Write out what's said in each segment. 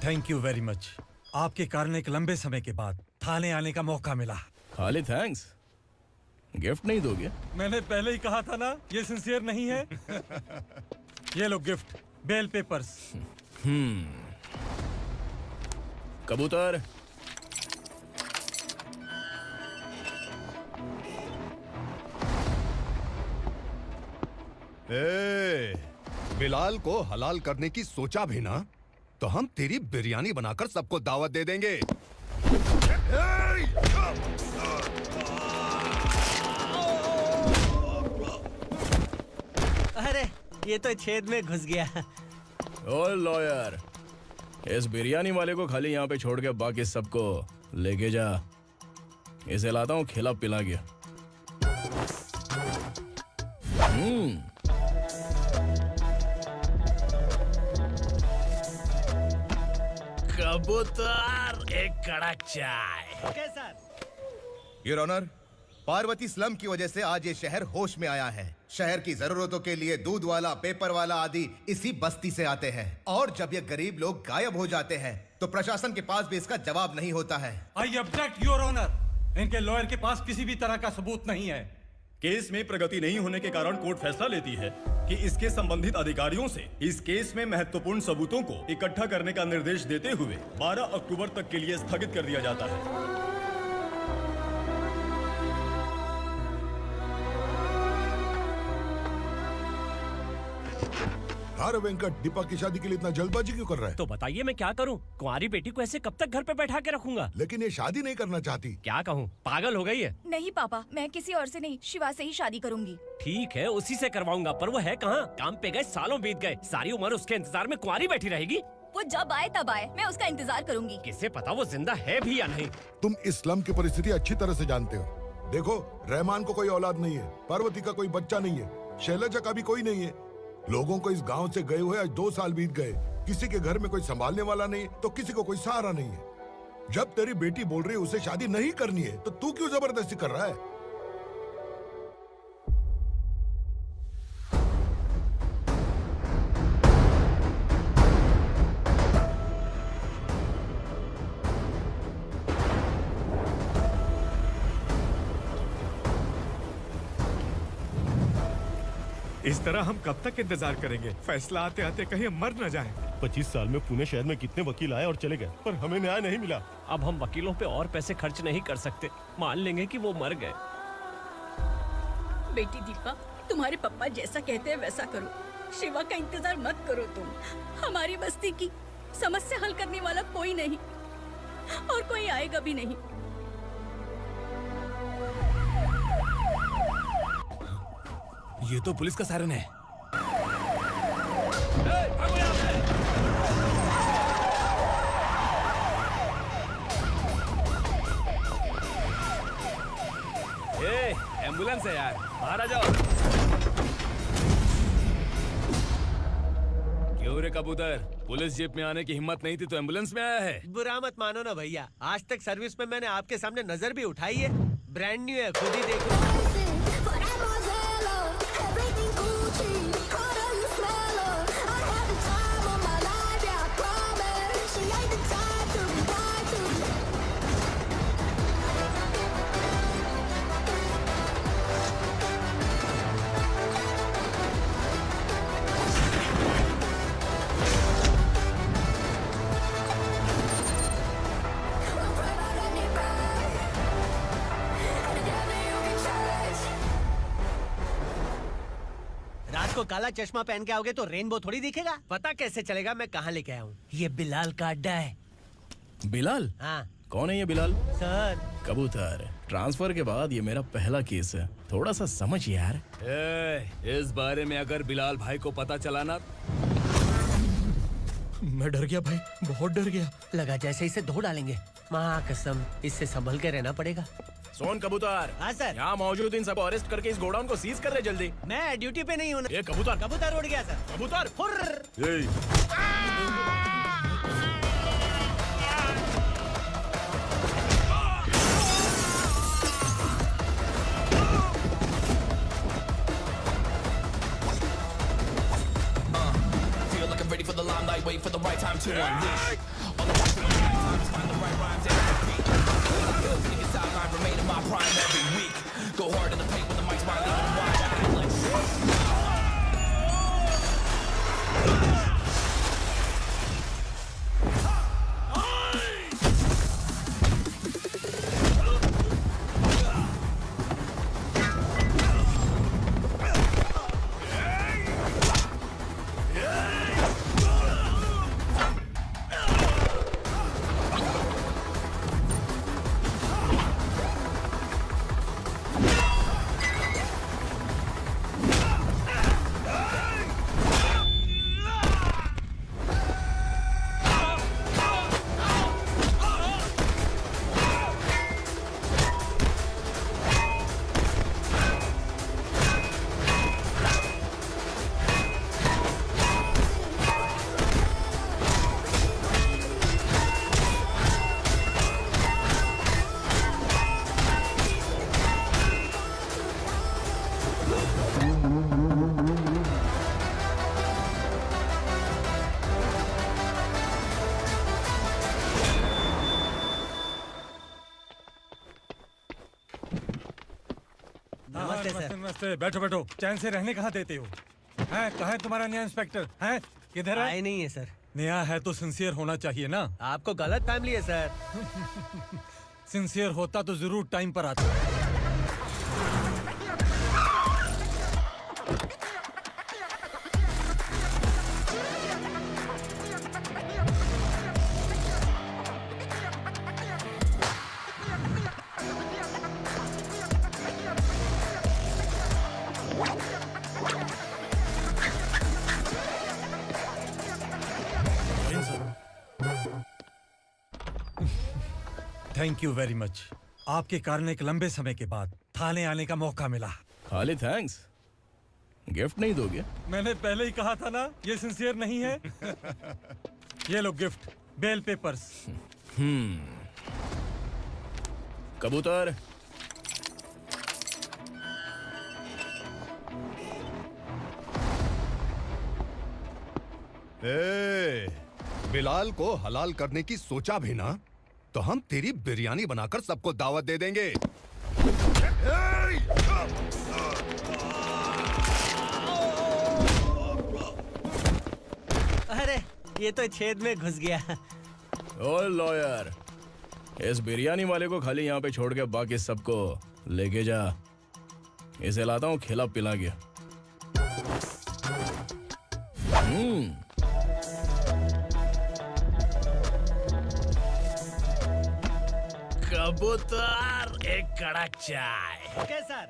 Thank you very much. आपके कारण एक लंबे समय के बाद थाने आने का मौका मिला। खाली थैंक्स, गिफ्ट नहीं दोगे? मैंने पहले ही कहा था ना, ये सिंसियर नहीं है। ये लो गिफ्ट, बेल पेपर्स। कबूतर, बिलाल को हलाल करने की सोचा भी ना, तो हम तेरी बिरयानी बनाकर सबको दावत दे देंगे। अरे ये तो छेद में घुस गया। ओ लॉयर, इस बिरयानी वाले को खाली यहाँ पे छोड़ के बाकी सबको लेके जा। इसे लाता हूँ खिला पिला के। कबूतर, एक कड़क चाय। Okay sir. Your honour, Parvati slum की वजह से आज ये शहर होश में आया है। शहर की जरूरतों के लिए दूध वाला, पेपर वाला आदि इसी बस्ती से आते हैं, और जब ये गरीब लोग गायब हो जाते हैं तो प्रशासन के पास भी इसका जवाब नहीं होता है। I object your honour. इनके लॉयर के पास किसी भी तरह का सबूत नहीं है। केस में प्रगति नहीं होने के कारण कोर्ट फैसला लेती है कि इसके संबंधित अधिकारियों से इस केस में महत्वपूर्ण सबूतों को इकट्ठा करने का निर्देश देते हुए 12 अक्टूबर तक के लिए स्थगित कर दिया जाता है। अरे वेंकट, दीपक की शादी के लिए इतना जल्दबाजी क्यों कर रहा है? तो बताइए मैं क्या करूं? कुंवारी बेटी को ऐसे कब तक घर पे बैठा के रखूंगा? लेकिन ये शादी नहीं करना चाहती। क्या कहूं, पागल हो गई है। नहीं पापा, मैं किसी और से नहीं, शिवा से ही शादी करूंगी। ठीक है, उसी से करवाऊंगा, पर वो है कहाँ? काम पे गए, सालों बीत गए, सारी उम्र उसके इंतजार में कुंवारी बैठी रहेगी। वो जब आए तब आए, मैं उसका इंतजार करूंगी। किसे पता वो जिंदा है भी या नहीं। तुम इस्लाम की परिस्थिति अच्छी तरह से जानते हो। देखो, रहमान को कोई औलाद नहीं है, पार्वती का कोई बच्चा नहीं है, शैलजा का भी कोई नहीं है। लोगों को इस गांव से गए हुए आज 2 साल बीत गए। किसी के घर में कोई संभालने वाला नहीं, तो किसी को कोई सहारा नहीं है। जब तेरी बेटी बोल रही है उसे शादी नहीं करनी है, तो तू क्यों जबरदस्ती कर रहा है? इस तरह हम कब तक इंतजार करेंगे? फैसला आते आते कहीं हम मर न जाएं। 25 साल में पुणे शहर में कितने वकील आए और चले गए, पर हमें न्याय नहीं मिला। अब हम वकीलों पे और पैसे खर्च नहीं कर सकते। मान लेंगे कि वो मर गए। बेटी दीपा, तुम्हारे पापा जैसा कहते हैं वैसा करो। शिवा का इंतजार मत करो तुम। हमारी बस्ती की समस्या हल करने वाला कोई नहीं, और कोई आएगा भी नहीं। ये तो पुलिस का सायरन है। एम्बुलेंस है यार, बाहर आ जाओ। क्यों रे कबूतर, पुलिस जीप में आने की हिम्मत नहीं थी तो एम्बुलेंस में आया है? बुरा मत मानो ना भैया, आज तक सर्विस में मैंने आपके सामने नजर भी उठाई है। ब्रांड न्यू है, खुद ही देखो। को काला चश्मा पहन के आओगे तो रेनबो थोड़ी दिखेगा। पता कैसे चलेगा मैं कहाँ लेके आया हूँ? ये बिलाल का अड्डा है। बिलाल? हाँ। कौन है ये बिलाल? सर। कबूतर, ट्रांसफर के बाद ये मेरा पहला केस है, थोड़ा सा समझ यार। इस बारे में अगर बिलाल भाई को पता चला ना। मैं डर गया भाई, बहुत डर गया। लगा जैसे इसे धो डालेंगे। माँ कसम, इससे संभल के रहना पड़ेगा। सोन कबूतर। हाँ सर। यहाँ मौजूद इन सबको अरेस्ट करके इस गोडाउन को सीज कर रहे जल्दी। मैं ड्यूटी पे नहीं हूँ। ये कबूतर। कबूतर उड़ गया सर। कबूतर। Feel like I'm ready for the limelight, wait for the right time to unleash नमस्ते नमस्ते सर। नमस्ते। बैठो बैठो, चैन से रहने कहाँ देते हो? हैं, कहाँ है तुम्हारा नया इंस्पेक्टर? हैं, किधर है? आए नहीं है सर। नया है तो सिंसियर होना चाहिए ना। आपको गलत फैमिली है सर। सिंसियर होता तो जरूर टाइम पर आता। Thank you very much. आपके कारण एक लंबे समय के बाद थाने आने का मौका मिला। खाली थैंक्स, गिफ्ट नहीं दोगे? मैंने पहले ही कहा था ना, ये सिंसियर नहीं है। ये लो गिफ्ट, बेल पेपर्स। कबूतर। ए, बिलाल को हलाल करने की सोचा भी ना, तो हम तेरी बिरयानी बनाकर सबको दावत दे देंगे। अरे ये तो छेद में घुस गया। ओ लॉयर, इस बिरयानी वाले को खाली यहाँ पे छोड़ के बाकी सबको लेके जा। इसे लाता हूँ खिला पिला के। कबूतर, एक कड़क चाय। Okay sir.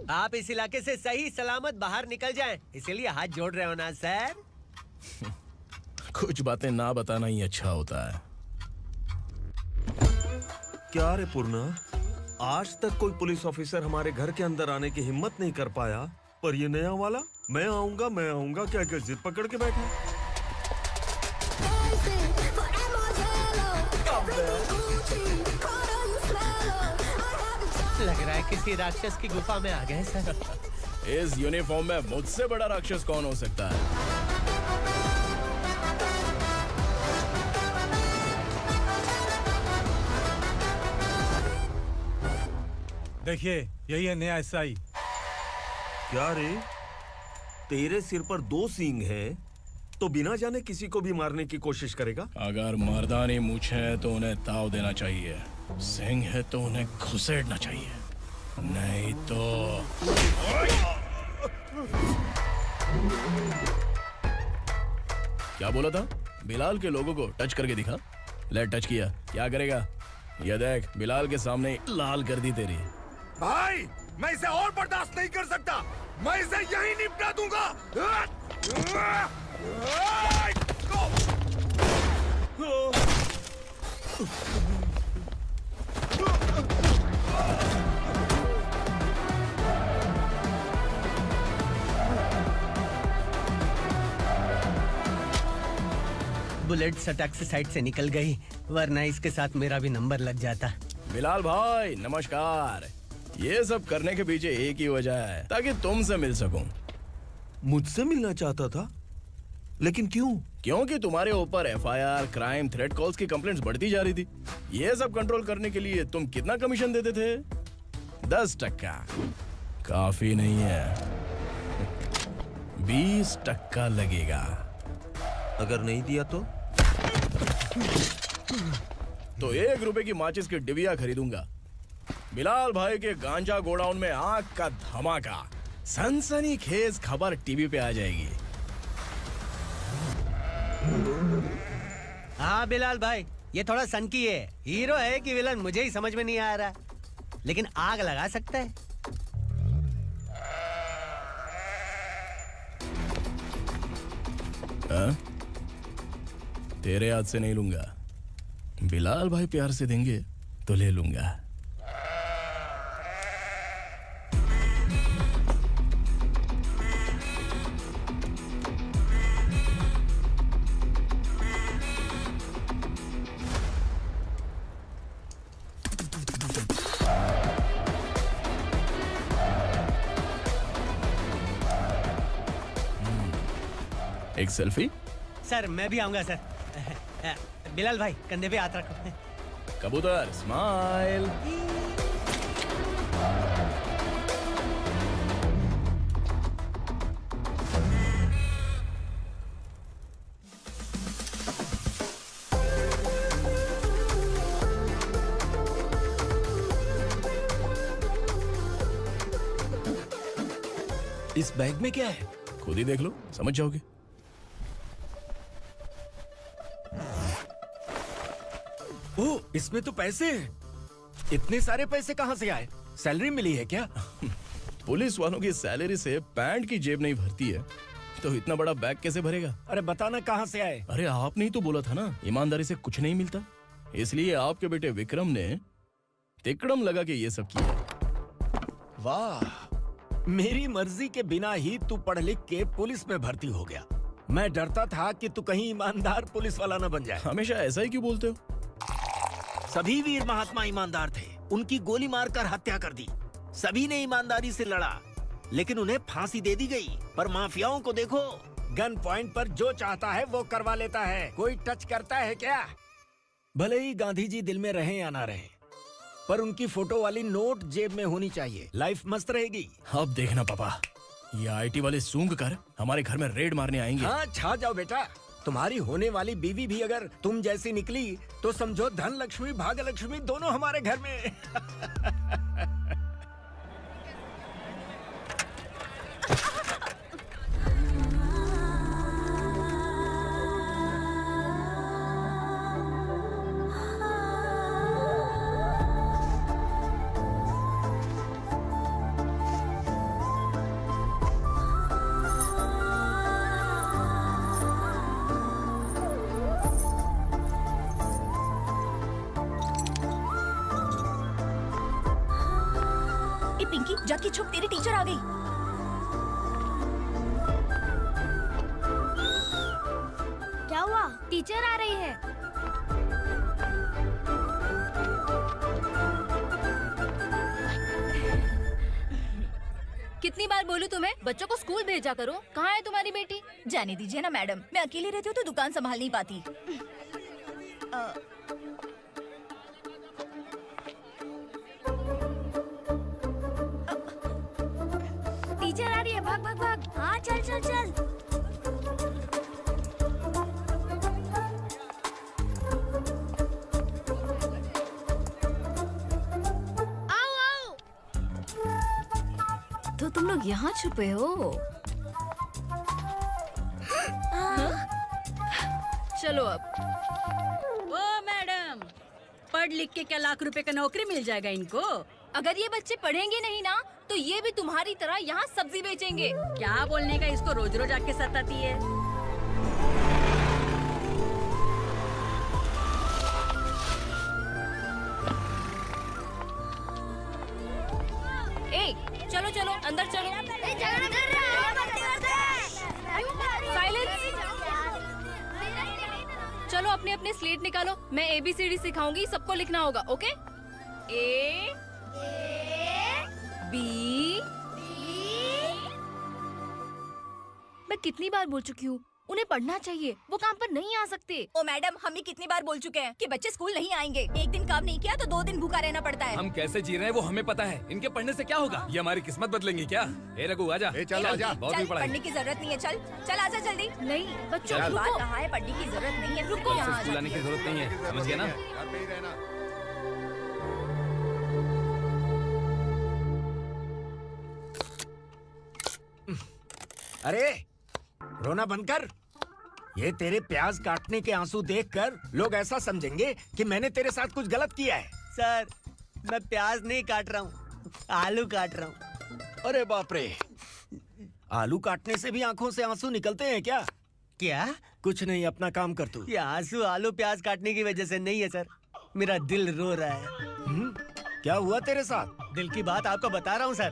आप इस इलाके से सही सलामत बाहर निकल जाएं, इसीलिए हाथ जोड़ रहे हो ना सर। कुछ बातें ना बताना ही अच्छा होता है। क्या रे पूर्णा, आज तक कोई पुलिस ऑफिसर हमारे घर के अंदर आने की हिम्मत नहीं कर पाया, पर ये नया वाला मैं आऊंगा क्या क्या जिद पकड़ के बैठा। लग रहा है किसी राक्षस की गुफा में आ गए सर। इस यूनिफॉर्म में मुझसे बड़ा राक्षस कौन हो सकता है? देखिए, यही है नया एसआई। क्या रे, तेरे सिर पर 2 सींग हैं, तो बिना जाने किसी को भी मारने की कोशिश करेगा? अगर मर्दानी मूंछ है तो उन्हें ताव देना चाहिए, सिंह है तो उन्हें घुसेड़ना चाहिए, नहीं तो। क्या बोला था? बिलाल के लोगों को टच करके दिखा। ले टच किया, क्या करेगा? ये देख, बिलाल के सामने लाल कर दी तेरी। भाई, मैं इसे और बर्दाश्त नहीं कर सकता। मैं इसे यहीं निपटा दूंगा। बुलेट सटक से साइड से निकल गई, वरना इसके साथ मेरा भी नंबर लग जाता। बिलाल भाई नमस्कार। ये सब करने के पीछे एक ही वजह है, ताकि तुमसे मिल सकूं। मुझसे मिलना चाहता था, लेकिन क्यों? क्योंकि तुम्हारे ऊपर एफआईआर, क्राइम, थ्रेट कॉल्स की कंप्लेंट्स बढ़ती जा रही थी। ये सब कंट्रोल करने के लिए तुम कितना कमीशन देते थे? 10%। काफी नहीं है, 20% लगेगा। अगर नहीं दिया तो 1 रुपए की माचिस की डिबिया खरीदूंगा। बिलाल भाई के गांजा गोडाउन में आग का धमाका, सनसनीखेज खबर टीवी पे आ जाएगी। हाँ बिलाल भाई, ये थोड़ा सनकी है। हीरो है कि विलन मुझे ही समझ में नहीं आ रहा, लेकिन आग लगा सकता है। तेरे हाथ से नहीं लूंगा, बिलाल भाई प्यार से देंगे तो ले लूंगा। एक सेल्फी? सर मैं भी आऊंगा सर। बिलाल भाई कंधे पे हाथ रखो। कबूतर स्माइल। इस बैग में क्या है? खुद ही देख लो, समझ जाओगे। ओह, इसमें तो पैसे हैं। इतने सारे पैसे कहाँ से आए? सैलरी मिली है क्या? पुलिस वालों की सैलरी से पैंट की जेब नहीं भरती है, तो इतना बड़ा बैग कैसे भरेगा? अरे बताना कहाँ से आए? अरे आपने ही तो बोला था ना, ईमानदारी से कुछ नहीं मिलता। इसलिए आपके बेटे विक्रम ने तिकड़म लगा के ये सब किया। वाह, मेरी मर्जी के बिना ही तू पढ़ लिख के पुलिस में भर्ती हो गया। मैं डरता था कि तू कहीं ईमानदार पुलिस वाला न बन जाए। हमेशा ऐसा ही क्यों बोलते हो? सभी वीर महात्मा ईमानदार थे, उनकी गोली मारकर हत्या कर दी। सभी ने ईमानदारी से लड़ा, लेकिन उन्हें फांसी दे दी गई। पर माफियाओं को देखो, गन पॉइंट पर जो चाहता है वो करवा लेता है। कोई टच करता है क्या? भले ही गांधी जी दिल में रहे या ना रहे, पर उनकी फोटो वाली नोट जेब में होनी चाहिए। लाइफ मस्त रहेगी। अब देखना पापा, ये आईटी वाले सूंघ कर हमारे घर में रेड मारने आएंगे। हाँ, छा जाओ बेटा। तुम्हारी होने वाली बीवी भी अगर तुम जैसी निकली तो समझो धन लक्ष्मी भाग्य लक्ष्मी दोनों हमारे घर में। पिंकी जाके छुप, तेरी टीचर आ गई। क्या हुआ? टीचर आ रही है। कितनी बार बोलूं तुम्हें, बच्चों को स्कूल भेजा करो। कहाँ है तुम्हारी बेटी? जाने दीजिए ना मैडम, मैं अकेली रहती हूँ तो दुकान संभाल नहीं पाती। टीचर आ रही है, भाग भाग भाग। हाँ चल चल चल। आओ आओ। तो तुम लोग यहाँ छुपे हो? चलो अब। ओ मैडम, पढ़ लिख के क्या लाख रुपए का नौकरी मिल जाएगा इनको? अगर ये बच्चे पढ़ेंगे नहीं ना, तो ये भी तुम्हारी तरह यहाँ सब्जी बेचेंगे। क्या बोलने का, इसको रोज रोज आके सताती है। ए, चलो चलो अंदर चलो। साइलेंस। चलो अपने अपने स्लेट निकालो, मैं ABCD सिखाऊंगी, सबको लिखना होगा। ओके? A B। मैं कितनी बार बोल चुकी हूँ, उन्हें पढ़ना चाहिए, वो काम पर नहीं आ सकते। ओ मैडम, हम भी कितनी बार बोल चुके हैं कि बच्चे स्कूल नहीं आएंगे। एक दिन काम नहीं किया तो 2 दिन भूखा रहना पड़ता है। हम कैसे जी रहे हैं वो हमें पता है, इनके पढ़ने से क्या होगा? ये हमारी किस्मत बदलेंगी क्या? ए रघु आजा। चल आजा। बहुत भी पढ़ाई। पढ़ने की जरूरत नहीं है, चल चल आजा जल्दी। नहीं बच्चों, चल। बात कहा है, पढ़ने की जरूरत नहीं है, रुको यहाँ। स्कूल आने की जरूरत नहीं है, समझ गया ना? घर पे ही रहना। अरे रोना बंद कर। ये तेरे प्याज काटने के आंसू देखकर लोग ऐसा समझेंगे कि मैंने तेरे साथ कुछ गलत किया है। सर मैं प्याज नहीं काट रहा हूँ, आलू काट रहा हूँ। अरे बाप रे, आलू काटने से भी आंखों से आंसू निकलते हैं क्या? क्या? कुछ नहीं, अपना काम कर तू। ये आंसू आलू प्याज काटने की वजह से नहीं है सर, मेरा दिल रो रहा है। क्या हुआ तेरे साथ? दिल की बात आपको बता रहा हूँ सर।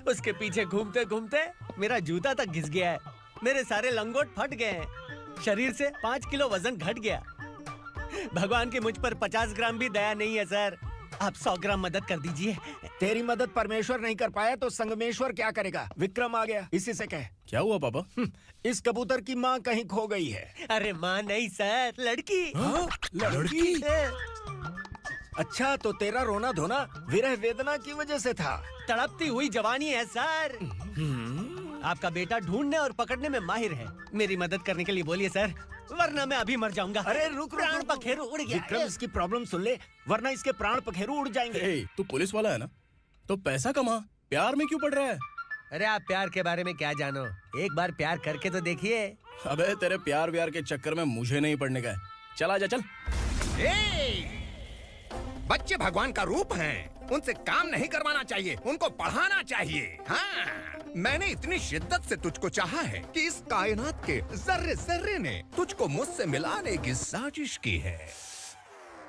उसके पीछे घूमते घूमते मेरा जूता तक घिस गया है, मेरे सारे लंगोट फट गए हैं, शरीर से 5 किलो वजन घट गया। भगवान की मुझ पर 50 ग्राम भी दया नहीं है सर। आप 100 ग्राम मदद कर दीजिए। तेरी मदद परमेश्वर नहीं कर पाया तो संगमेश्वर क्या करेगा? विक्रम आ गया, इसी से कह। क्या हुआ पापा? इस कबूतर की माँ कहीं खो गई है। अरे माँ नहीं सर, लड़की। लड़की? अच्छा, तो तेरा रोना धोना विरह वेदना की वजह से था। तड़पती हुई जवानी है सर। आपका बेटा ढूंढने और पकड़ने में माहिर है। मेरी मदद करने के लिए बोलिए सर, वरना मैं अभी मर जाऊंगा। अरे रुक, प्राण पखेरु उड़ गया। विक्रम, इसकी प्रॉब्लम सुन ले, वरना इसके प्राण पखेरु उड़ जाएंगे। तू पुलिस वाला है ना, तो पैसा कमा, प्यार में क्यों पड़ रहा है? अरे आप प्यार के बारे में क्या जानो, एक बार प्यार करके तो देखिए। अबे तेरे प्यार व्यार के चक्कर में मुझे नहीं पड़ने का है। चल आजा चल। बच्चे भगवान का रूप हैं, उनसे काम नहीं करवाना चाहिए, उनको पढ़ाना चाहिए। हाँ, मैंने इतनी शिद्दत से तुझको चाहा है कि इस कायनात के जर्रे जर्रे ने तुझको मुझसे मिलाने की साजिश की है।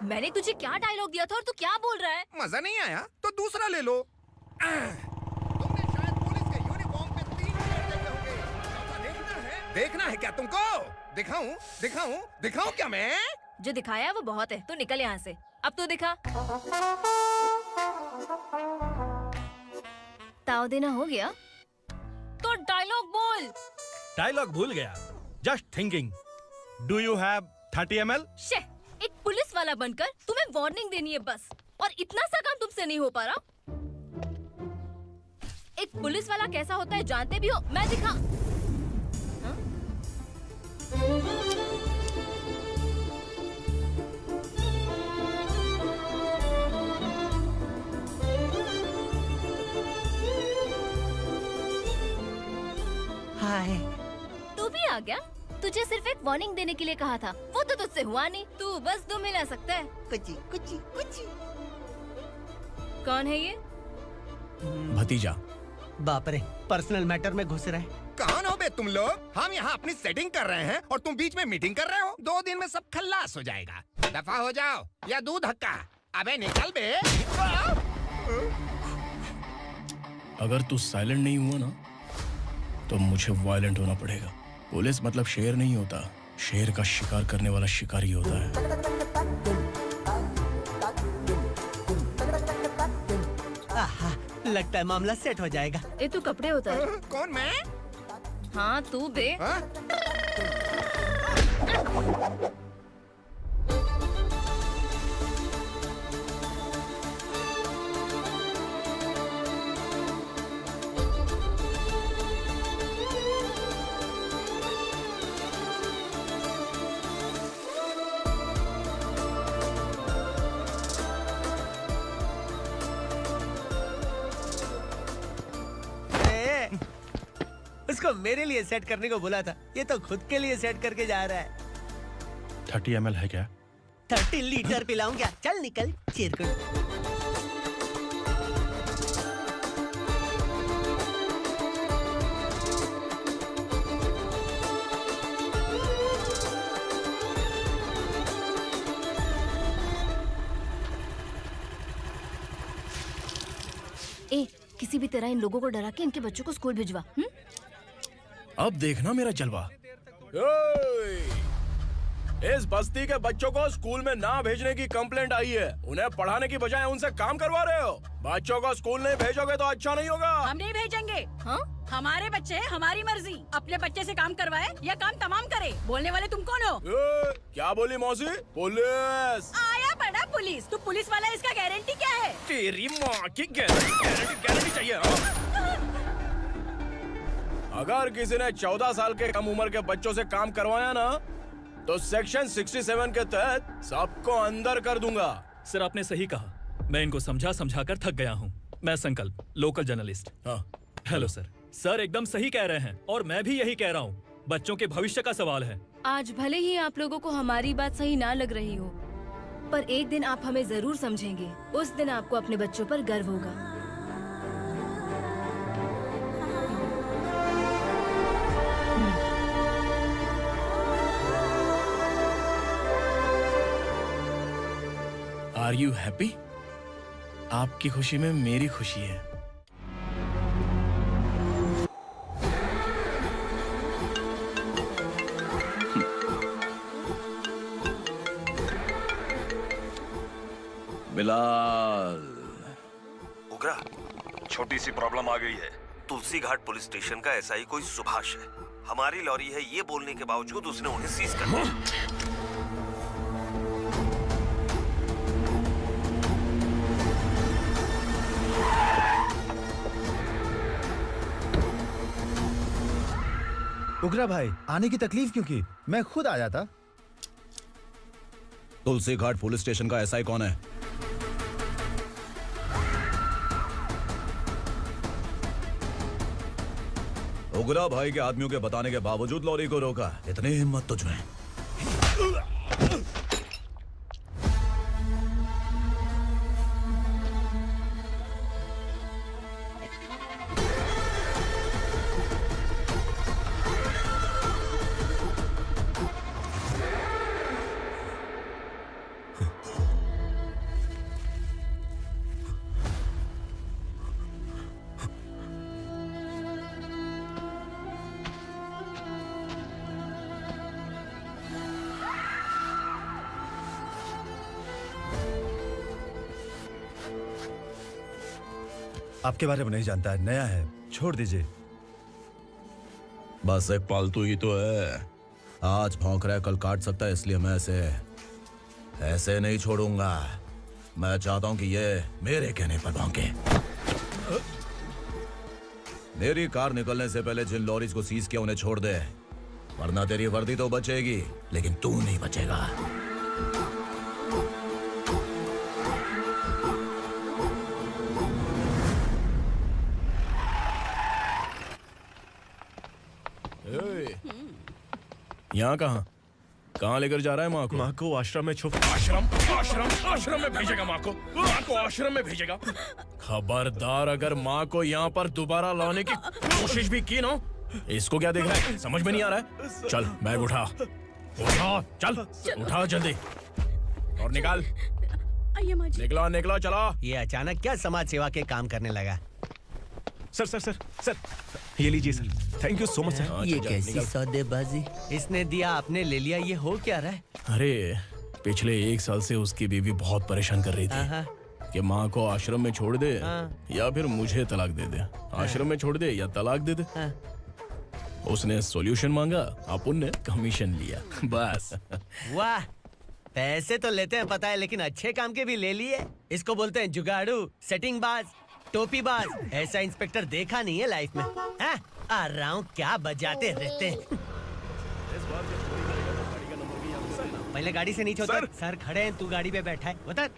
मैंने तुझे क्या डायलॉग दिया था और तू क्या बोल रहा है? मजा नहीं आया तो दूसरा ले लो। तुमने शायद पुलिस के यूनिफॉर्म पे 3 शेर देखे होंगे। देखना है क्या तुमको? दिखाऊं दिखाऊं दिखाऊं क्या मैं? जो दिखाया वो बहुत है, तू निकल यहाँ से। अब तू दिखा। ताव देना हो गया तो डायलॉग बोल। डायलॉग भूल गया। Just thinking. Do you have 30 ml? शे, एक पुलिस वाला बनकर तुम्हें वार्निंग देनी है बस, और इतना सा काम तुमसे नहीं हो पा रहा। एक पुलिस वाला कैसा होता है जानते भी हो? मैं दिखा। हाँ? हाय, तू भी आ गया? तुझे सिर्फ एक वार्निंग देने के लिए कहा था, वो तो तुझसे हुआ नहीं। तू बस 2 मिला सकता है। कुची कुची कुची। कौन है ये? भतीजा। बाप रे, पर्सनल मैटर में घुस रहे। कौन हो बे तुम लोग? हम यहाँ अपनी सेटिंग कर रहे हैं और तुम बीच में मीटिंग कर रहे हो। 2 दिन में सब खल्लास हो जाएगा। दफा हो जाओ या दूध हक्का। अबे निकल बे। अगर तू साइलेंट नहीं हुआ ना तो मुझे वायलेंट होना पड़ेगा। पुलिस मतलब शेर नहीं होता, शेर का शिकार करने वाला शिकारी होता है। आहा, लगता है मामला सेट हो जाएगा। ये तू कपड़े उतार। कौन मैं? हाँ तू बे। उसको मेरे लिए सेट करने को बोला था, ये तो खुद के लिए सेट करके जा रहा है। 30 ml है क्या? 30 लीटर पिलाऊं क्या? चल निकल चिरकुट। ए, किसी भी तरह इन लोगों को डरा के इनके बच्चों को स्कूल भिजवा। अब देखना मेरा जलवा। इस बस्ती के बच्चों को स्कूल में ना भेजने की कंप्लेंट आई है। उन्हें पढ़ाने की बजाय उनसे काम करवा रहे हो। बच्चों को स्कूल नहीं भेजोगे तो अच्छा नहीं होगा। हम नहीं भेजेंगे। हाँ? हमारे बच्चे हमारी मर्जी। अपने बच्चे से काम करवाए या काम तमाम करे। बोलने वाले तुम कौन हो? क्या बोली मौसी? पुलिस आया पड़ा पुलिस। तू पुलिस वाला, इसका गारंटी क्या है? तेरी माँ की गारंटी चाहिए। अगर किसी ने 14 साल के कम उम्र के बच्चों से काम करवाया ना तो सेक्शन 67 के तहत सबको अंदर कर दूंगा। सर आपने सही कहा। मैं इनको समझा कर थक गया हूँ। मैं संकल्प, लोकल जर्नलिस्ट। हाँ। Hello sir. सर एकदम सही कह रहे हैं और मैं भी यही कह रहा हूँ। बच्चों के भविष्य का सवाल है। आज भले ही आप लोगों को हमारी बात सही ना लग रही हो, पर एक दिन आप हमें जरूर समझेंगे। उस दिन आपको अपने बच्चों पर गर्व होगा। Are you happy? आपकी खुशी में मेरी खुशी है। बिलाल। उग्रा, छोटी सी प्रॉब्लम आ गई है। तुलसी घाट पुलिस स्टेशन का एसआई कोई सुभाष है। हमारी लॉरी है ये बोलने के बावजूद उसने उन्हें सीज कर दिया। उग्रा भाई, आने की तकलीफ क्यों की? मैं खुद आ जाता। तुलसी घाट पुलिस स्टेशन का एसआई कौन है? उग्रा भाई के आदमियों के बताने के बावजूद लॉरी को रोका। इतनी हिम्मत तुझमें? आपके बारे में नहीं जानता है, नया है, छोड़ दीजिए। बस एक पालतू ही तो है। आज भौंक रहा है, कल काट सकता है, इसलिए मैं ऐसे नहीं छोड़ूंगा। मैं चाहता हूं कि ये मेरे कहने पर भौंके। मेरी कार निकलने से पहले जिन लॉरीज को सीज किया उन्हें छोड़ दे, वरना तेरी वर्दी तो बचेगी लेकिन तू नहीं बचेगा। यहाँ कहाँ लेकर जा रहा है माँ को? माँ को आश्रम में छुप। आश्रम में भेजेगा माँ को आश्रम में भेजेगा। खबरदार, अगर माँ को यहाँ पर दोबारा लाने की कोशिश भी की ना, इसको क्या देख रहा है? समझ में नहीं आ रहा है? चल बैग उठा, चल उठा जल्दी और निकाल। निकला चला। ये अचानक क्या समाज सेवा के काम करने लगा? सर, ये लीजिए sir. Thank you so much sir. ये कैसी सौदेबाजी? इसने दिया, आपने ले लिया, ये हो क्या रहा है? अरे पिछले 1 साल से उसकी बीवी बहुत परेशान कर रही थी कि माँ को आश्रम में छोड़ दे या फिर मुझे तलाक दे दे। आश्रम में छोड़ दे या तलाक दे दे। उसने सॉल्यूशन मांगा, अपुन ने कमीशन लिया, बस। वाह, पैसे तो लेते हैं पता है, लेकिन अच्छे काम के भी ले लिए। इसको बोलते हैं जुगाड़ू, सेटिंग बाज, टोपी बाज। ऐसा इंस्पेक्टर देखा नहीं है लाइफ में। हाँ? आ रहा हूँ, क्या बजाते रहते हैं। पहले गाड़ी से नीचे उतर। सर खड़े हैं, तू गाड़ी पे बैठा है, उतर।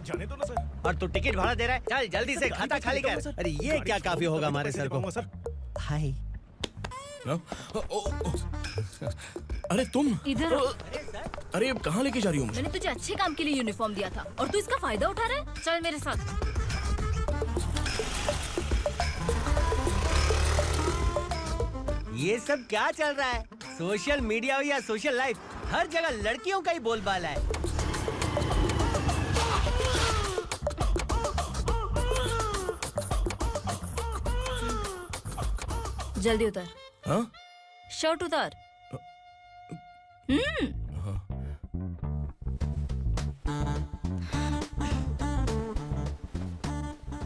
जाने दो ना सर। और तू टिकट भाड़ा दे रहा है? चल जल्दी से खाता खाली कर। अरे ये क्या काफी होगा हमारे सर को? हाय। अरे तुम इधर। अरे कहाँ लेके जा रही हो? मैंने तुझे अच्छे काम के लिए यूनिफॉर्म दिया था और तू इसका फायदा उठा रहा है। चल मेरे साथ। ये सब क्या चल रहा है? सोशल मीडिया हो या सोशल लाइफ, हर जगह लड़कियों का ही बोलबाला है। जल्दी उतर। हाँ? शर्ट उतार।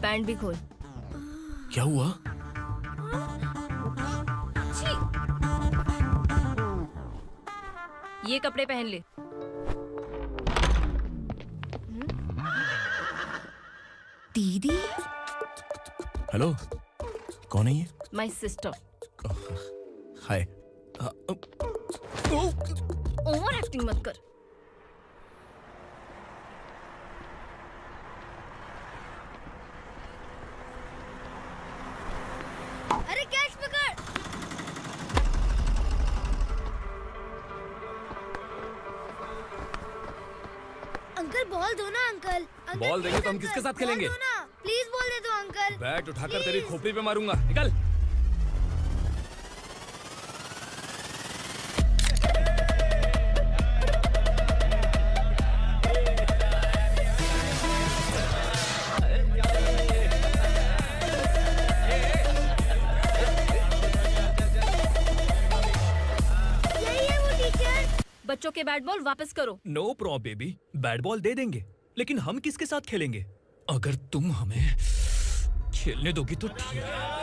पैंट भी खोल। क्या हुआ? ये कपड़े पहन ले। दीदी। हेलो, कौन है ये? My sister. Hi. Over acting मत कर। अरे कैच पकड़। अंकल बॉल दो ना अंकल। बॉल देंगे तो हम किसके साथ खेलेंगे? प्लीज बॉल दे दो अंकल। बैट उठाकर तेरी खोपड़ी पे मारूंगा, निकल। बच्चों के बैट बॉल वापस करो। No problem baby, bat ball दे देंगे, लेकिन हम किसके साथ खेलेंगे? अगर तुम हमें खेलने दोगी तो ठीक है।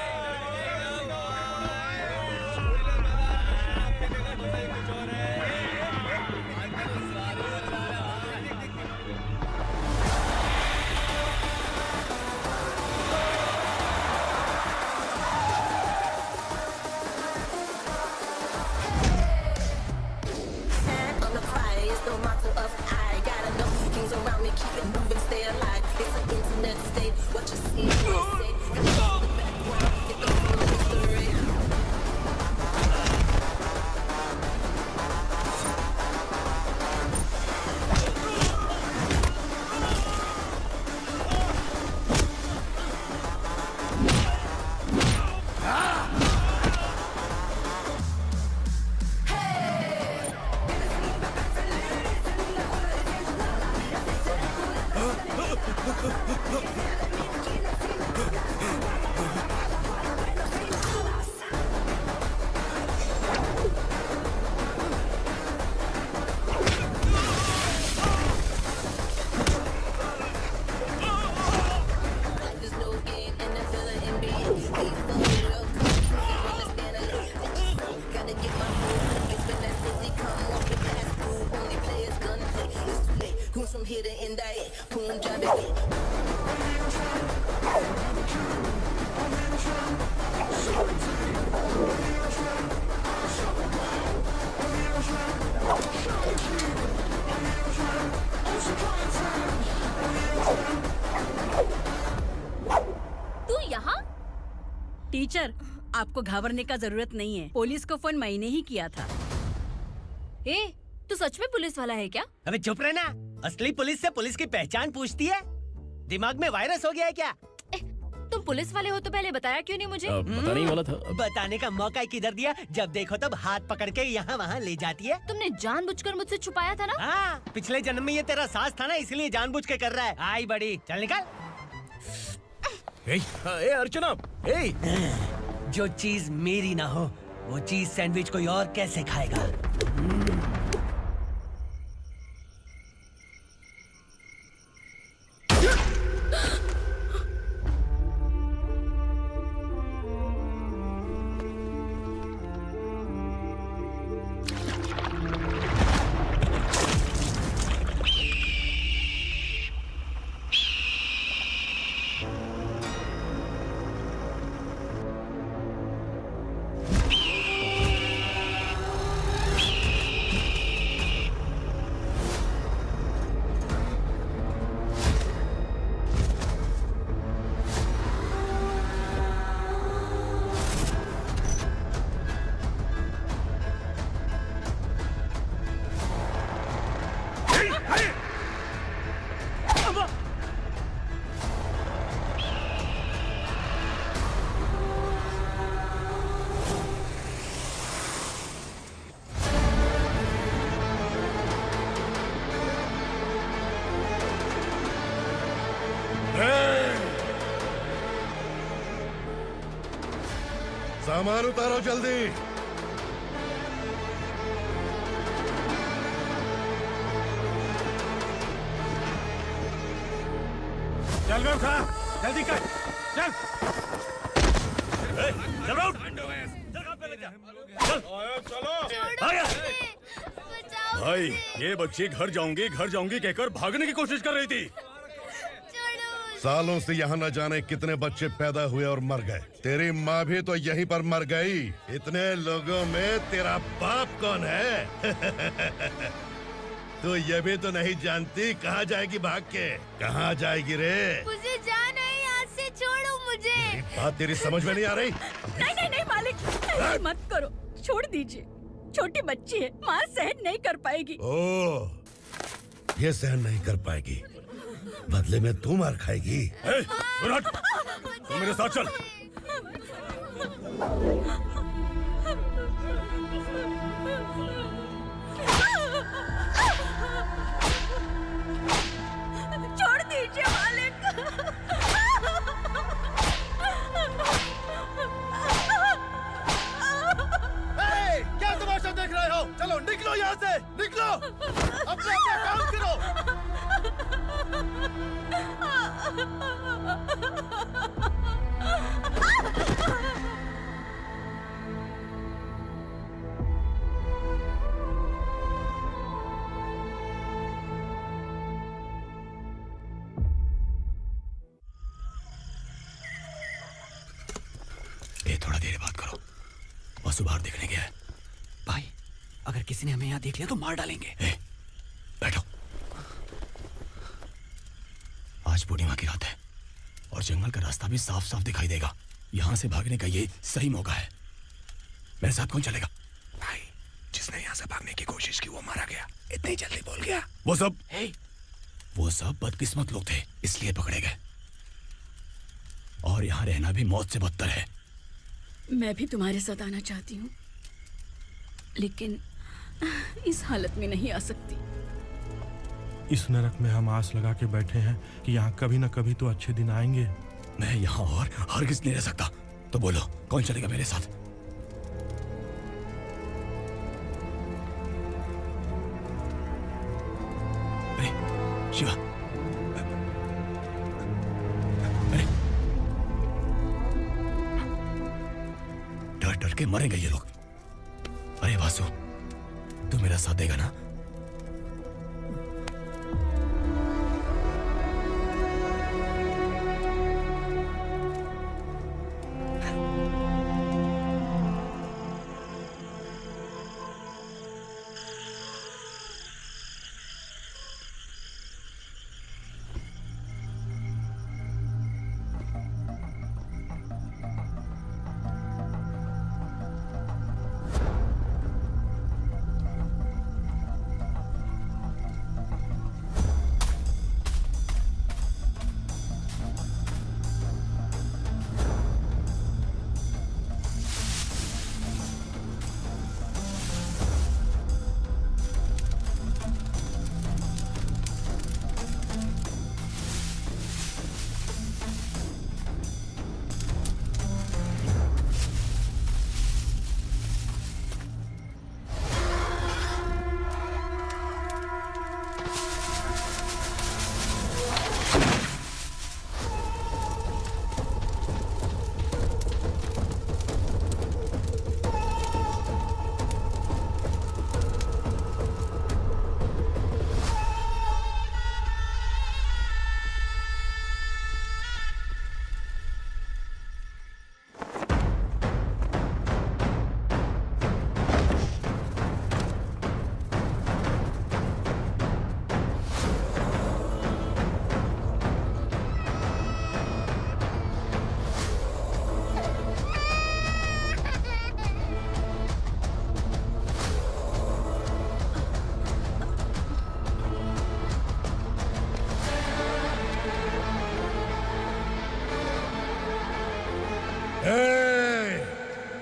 टीचर, आपको घबराने का जरूरत नहीं है। पुलिस को फोन मैंने ही किया था। ए, तू सच में पुलिस वाला है क्या? अबे चुप रहना। असली पुलिस से पुलिस की पहचान पूछती है? दिमाग में वायरस हो गया है क्या? तुम पुलिस वाले हो तो पहले बताया क्यों नहीं मुझे? बताने ही वाला था। बताने का मौका किधर दिया? जब देखो तब हाथ पकड़ के यहाँ वहाँ ले जाती है। तुमने जानबूझकर मुझसे छुपाया था ना? हाँ, पिछले जन्म में ये तेरा सास था ना, इसलिए जानबूझ के कर रहा है। आई बड़ी, चल निकल। ए अर्चना, जो चीज मेरी ना हो वो चीज सैंडविच कोई और कैसे खाएगा? सामान उतारो जल्दी। चल बे उठा, जल्दी कर, चल। चल उठ। चलो भाई, ये बच्ची घर जाऊंगी कहकर भागने की कोशिश कर रही थी। सालों से यहाँ न जाने कितने बच्चे पैदा हुए और मर गए। तेरी माँ भी तो यहीं पर मर गई। इतने लोगों में तेरा बाप कौन है? तो ये भी तो नहीं जानती कहाँ जाएगी भाग के? कहाँ जाएगी रे? मुझे जाना है, यहाँ से छोड़ो मुझे। बात तेरी समझ में नहीं आ रही? नहीं मालिक, ऐसे मत करो, छोड़ दीजिए। छोटी बच्ची है, माँ सहन नहीं कर पाएगी। ओह, ये सहन नहीं कर पाएगी, बदले में तू मार खाएगी। तू मेरे साथ चल। छोड़ दीजिए मालिक। क्या तमाशा देख रहे हो? चलो निकलो यहाँ से, निकलो। अपना अपना काम करो। ये थोड़ा देर बात करो। वसु बाहर देखने गया है। भाई अगर किसी ने हमें यहाँ देख लिया तो मार डालेंगे। बैठो। आज पूर्णिमा की रात है और जंगल का रास्ता भी साफ साफ दिखाई देगा। यहाँ से भागने का ये सही मौका है। मेरे साथ कौन चलेगा? भाई जिसने यहाँ से भागने की कोशिश की वो मारा गया। इतनी जल्दी बोल गया। वो सब बदकिस्मत लोग थे, इसलिए पकड़े गए। और यहाँ रहना भी मौत से बदतर है। मैं भी तुम्हारे साथ आना चाहती हूँ, लेकिन इस हालत में नहीं आ सकती। इस नरक में हम आस लगा के बैठे हैं कि यहाँ कभी न कभी तो अच्छे दिन आएंगे। मैं यहाँ और हरगिज़ नहीं रह सकता। तो बोलो कौन चलेगा मेरे साथ? अरे शिवा, अरे डर डर के मरेंगे ये लोग। अरे वासु, तू मेरा साथ देगा ना?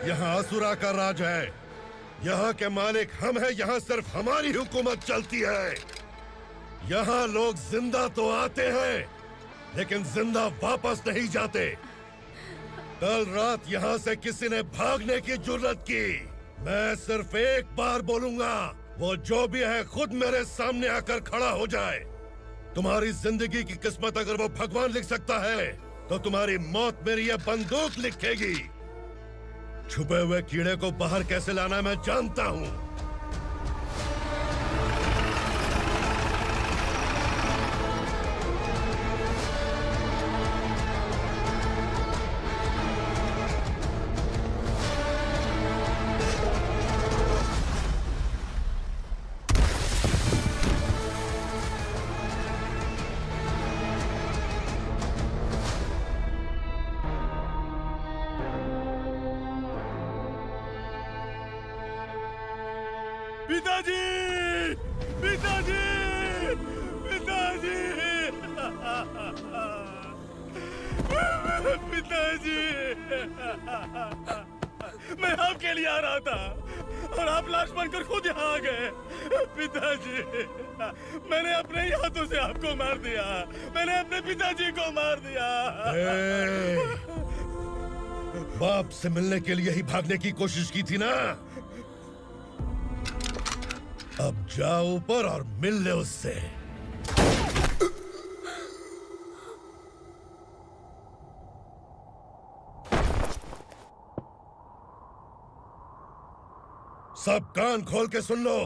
यहाँ असुरा का राज है। यहाँ के मालिक हम हैं। यहाँ सिर्फ हमारी हुकूमत चलती है। यहाँ लोग जिंदा तो आते हैं लेकिन जिंदा वापस नहीं जाते। कल रात यहाँ से किसी ने भागने की जुर्रत की, मैं सिर्फ एक बार बोलूंगा, वो जो भी है खुद मेरे सामने आकर खड़ा हो जाए। तुम्हारी जिंदगी की किस्मत अगर वो भगवान लिख सकता है तो तुम्हारी मौत मेरी ये बंदूक लिखेगी। छुपे हुए कीड़े को बाहर कैसे लाना मैं जानता हूँ। पिताजी, पिताजी, पिताजी, पिताजी, मैं आपके लिए आ रहा था और आप लाश बनकर खुद यहाँ आ गए। पिताजी, मैंने अपने ही हाथों से आपको मार दिया। मैंने अपने पिताजी को मार दिया। बाप से मिलने के लिए ही भागने की कोशिश की थी ना? अब जाओ ऊपर और मिल ले उससे। सब कान खोल के सुन लो।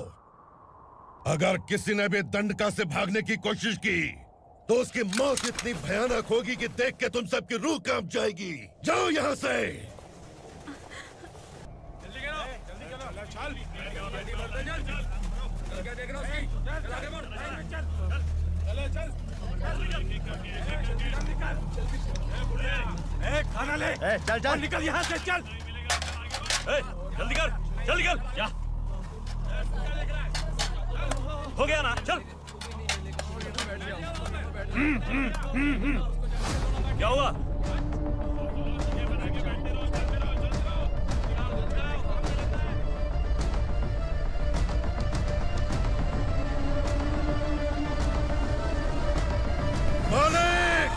अगर किसी ने भी दंडका से भागने की कोशिश की तो उसकी मौत इतनी भयानक होगी कि देख के तुम सबकी रूह कांप जाएगी। जाओ यहाँ से। खाना ले। चल चल निकल यहाँ से, चल। जल्दी कर, चल निकल। क्या हो गया ना? चल। क्या हुआ? मालिक!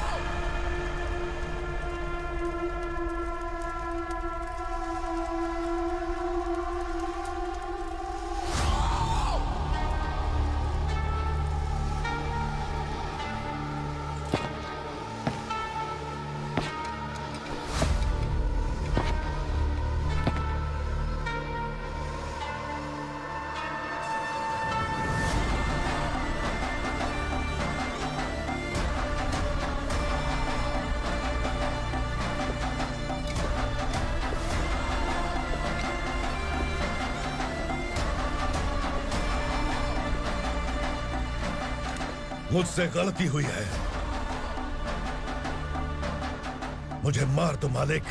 मुझसे गलती हुई है, मुझे मार दो मालिक।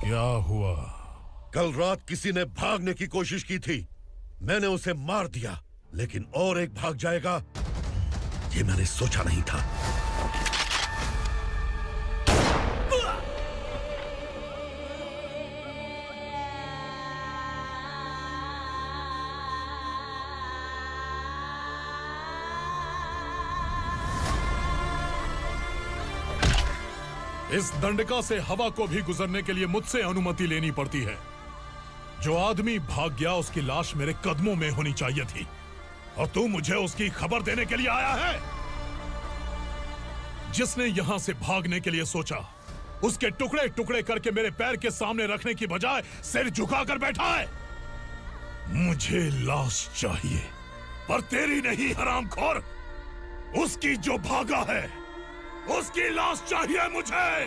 क्या हुआ? कल रात किसी ने भागने की कोशिश की थी, मैंने उसे मार दिया, लेकिन और एक भाग जाएगा ये मैंने सोचा नहीं था। इस दंडका से हवा को भी गुजरने के लिए मुझसे अनुमति लेनी पड़ती है। जो आदमी भाग गया उसकी लाश मेरे कदमों में होनी चाहिए थी, और तू मुझे उसकी खबर देने के लिए आया है। जिसने यहां से भागने के लिए सोचा, उसके टुकड़े टुकड़े करके मेरे पैर के सामने रखने की बजाय सिर झुकाकर बैठा है। मुझे लाश चाहिए, पर तेरी नहीं हरामखोर, उसकी जो भागा है उसकी लाश चाहिए मुझे।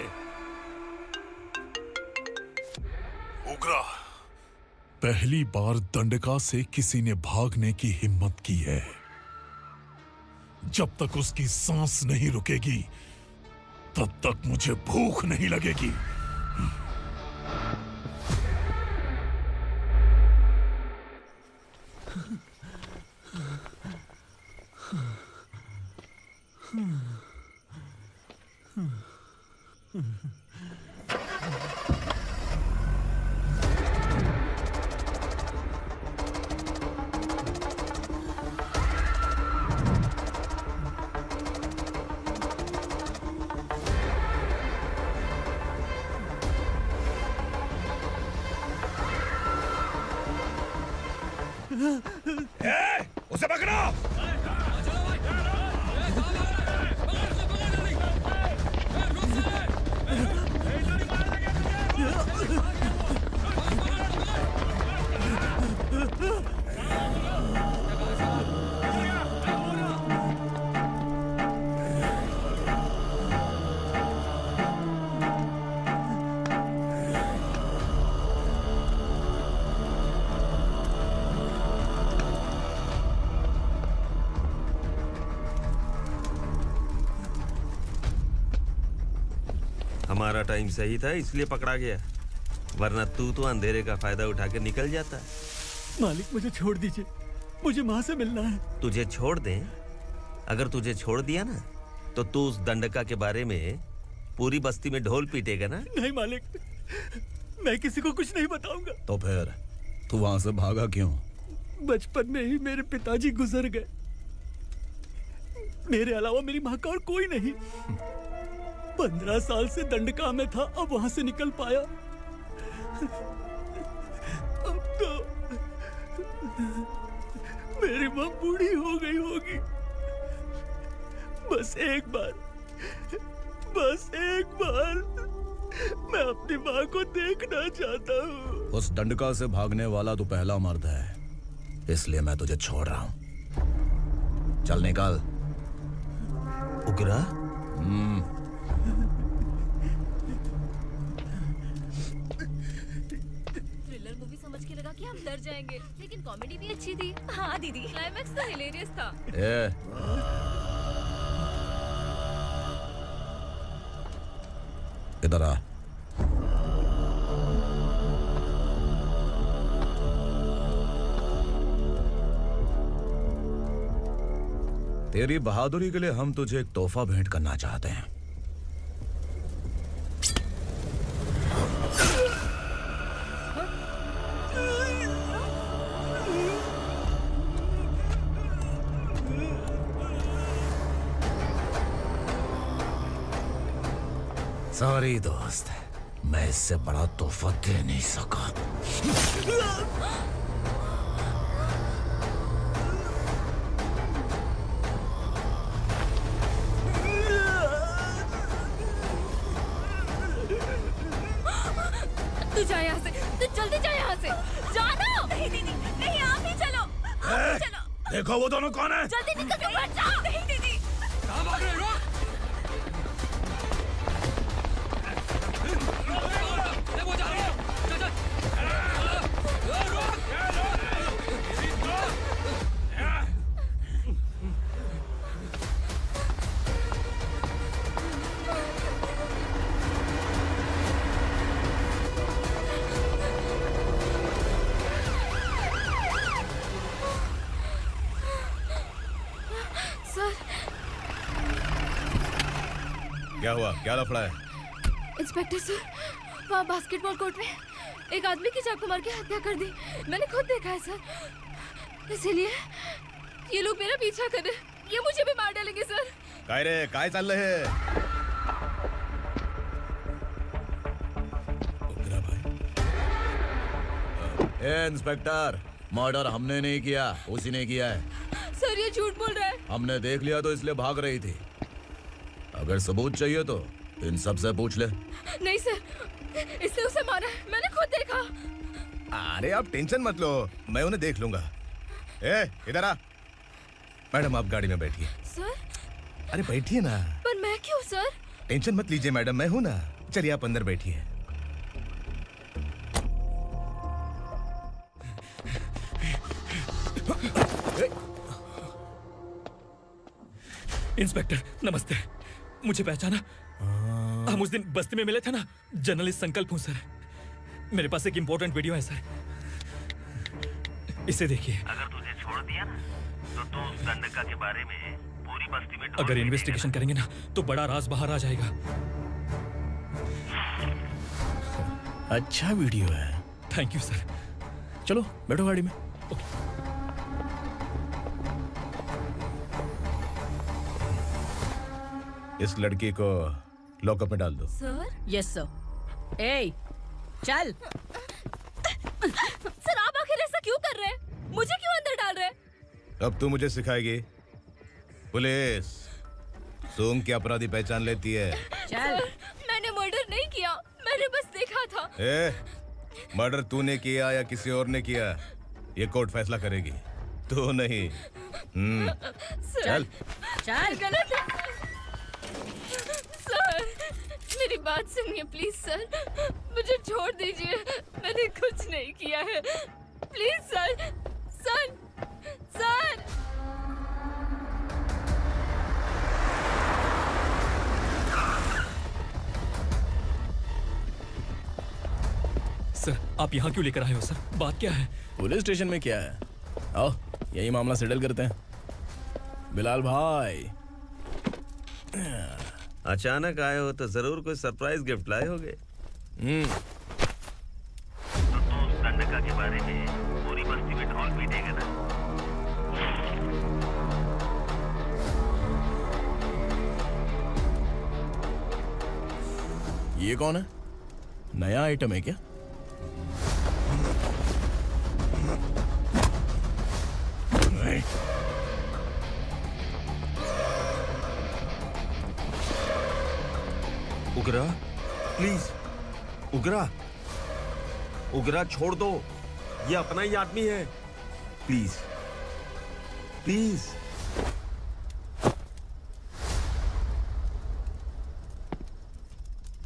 उग्रा, पहली बार दंडका से किसी ने भागने की हिम्मत की है। जब तक उसकी सांस नहीं रुकेगी तब तक मुझे भूख नहीं लगेगी। उसे पकड़ो। हमारा टाइम सही था इसलिए पकड़ा गया, वरना तू तो अंधेरे का फायदा उठा के निकल जाता। मालिक मुझे छोड़ दीजिए, मुझे माँ से मिलना है। तुझे छोड़ दें? अगर तुझे छोड़ दिया ना तो तू उस दंडका के बारे में पूरी बस्ती में ढोल पीटेगा ना। नहीं मालिक, मैं किसी को कुछ नहीं बताऊंगा। तो फिर तू वहां से भागा क्यों? बचपन में ही मेरे पिताजी गुजर गए, मेरे अलावा मेरी माँ का और कोई नहीं। 15 साल से दंडका में था, अब वहां से निकल पाया। वो बूढ़ी हो गई होगी। बस एक बार मैं अपनी माँ को देखना चाहता हूँ। उस डंडका से भागने वाला तो पहला मर्द है, इसलिए मैं तुझे छोड़ रहा हूँ। चल निकल। उग्रा? थ्रिलर मूवी समझ के लगा कि हम डर जाएंगे, लेकिन कॉमेडी भी अच्छी थी। हाँ दीदी, क्लाइमैक्स तो हिलेरियस था। इधर आ। तेरी बहादुरी के लिए हम तुझे एक तोहफा भेंट करना चाहते हैं। सॉरी दोस्त, मैं इससे बड़ा तोहफा दे नहीं सका। तू जा यहाँ से, तू जल्दी जा यहाँ से। जानो। नहीं दीदी, नहीं आप ही चलो। आप ही चलो। देखो वो दोनों कौन है? जल्दी निकल के बैठ जाओ। नहीं दीदी। कहाँ भाग रहे हो? वो जा रहे हो। चल। सर। क्या हुआ? क्या लफड़ा है? इंस्पेक्टर सर, वहाँ बास्केटबॉल कोर्ट में एक आदमी की चाकू मार के हत्या कर दी। मैंने खुद देखा है सर, इसीलिए ये लोग मेरा पीछा कर रहे। ये मुझे भी मार डालेंगे सर। काय रे, काय चाल रहे हैं? इंस्पेक्टर, मर्डर हमने नहीं किया, उसी ने किया है। सर ये झूठ बोल रहा है। हमने देख लिया तो इसलिए भाग रही थी। अगर सबूत चाहिए तो इन सब से पूछ ले। नहीं सर, इसने उसे मारा है, मैंने खुद देखा। अरे आप टेंशन मत लो, मैं उन्हें देख लूंगा। इधर आ। मैडम आप गाड़ी में बैठिए। सर? अरे बैठिए ना। पर मैं क्यों सर? टेंशन मत लीजिए मैडम, मैं हूं ना। चलिए आप अंदर बैठिए। इंस्पेक्टर नमस्ते, मुझे पहचाना? हम उस दिन बस्ती में मिले थे ना। जर्नलिस्ट संकल्प हूँ सर। मेरे पास एक इम्पोर्टेंट वीडियो है सर, इसे देखिए। अगर तुझे छोड़ दिया ना तो तू उस दंडका के बारे में पूरी बस्ती में अगर इन्वेस्टिगेशन करेंगे ना तो बड़ा राज बाहर आ जाएगा। अच्छा वीडियो है। Thank you sir. चलो बैठो गाड़ी में। इस लड़की को लॉकअप में डाल दो। सर? Yes sir. ए, चल। सर आप आखिर ऐसा क्यों कर रहे हैं? मुझे क्यों अंदर डाल रहे हैं? अब तू मुझे सिखाएगी? पुलिस सूंघ के अपराधी पहचान लेती है। सर, मैंने मर्डर नहीं किया, मैंने बस देखा था। मर्डर तूने किया या किसी और ने किया, ये कोर्ट फैसला करेगी, तू नहीं। चल चल। गलत है सर, मेरी बात सुनिए प्लीज सर, मुझे छोड़ दीजिए, मैंने कुछ नहीं किया है, please sir. Sir sir sir आप यहाँ क्यों लेकर आए हो सर? बात क्या है? पुलिस स्टेशन में क्या है, आओ यही मामला सेटल करते हैं। बिलाल भाई अचानक आए हो तो जरूर कोई सरप्राइज गिफ्ट लाए होगे। तो उस दंडका के बारे में पूरी बस्ती में ढोल पीटेगा ना। ये कौन है? नया आइटम है क्या? उगरा, प्लीज उगरा, उगरा छोड़ दो, ये अपना ही आदमी है, प्लीज प्लीज।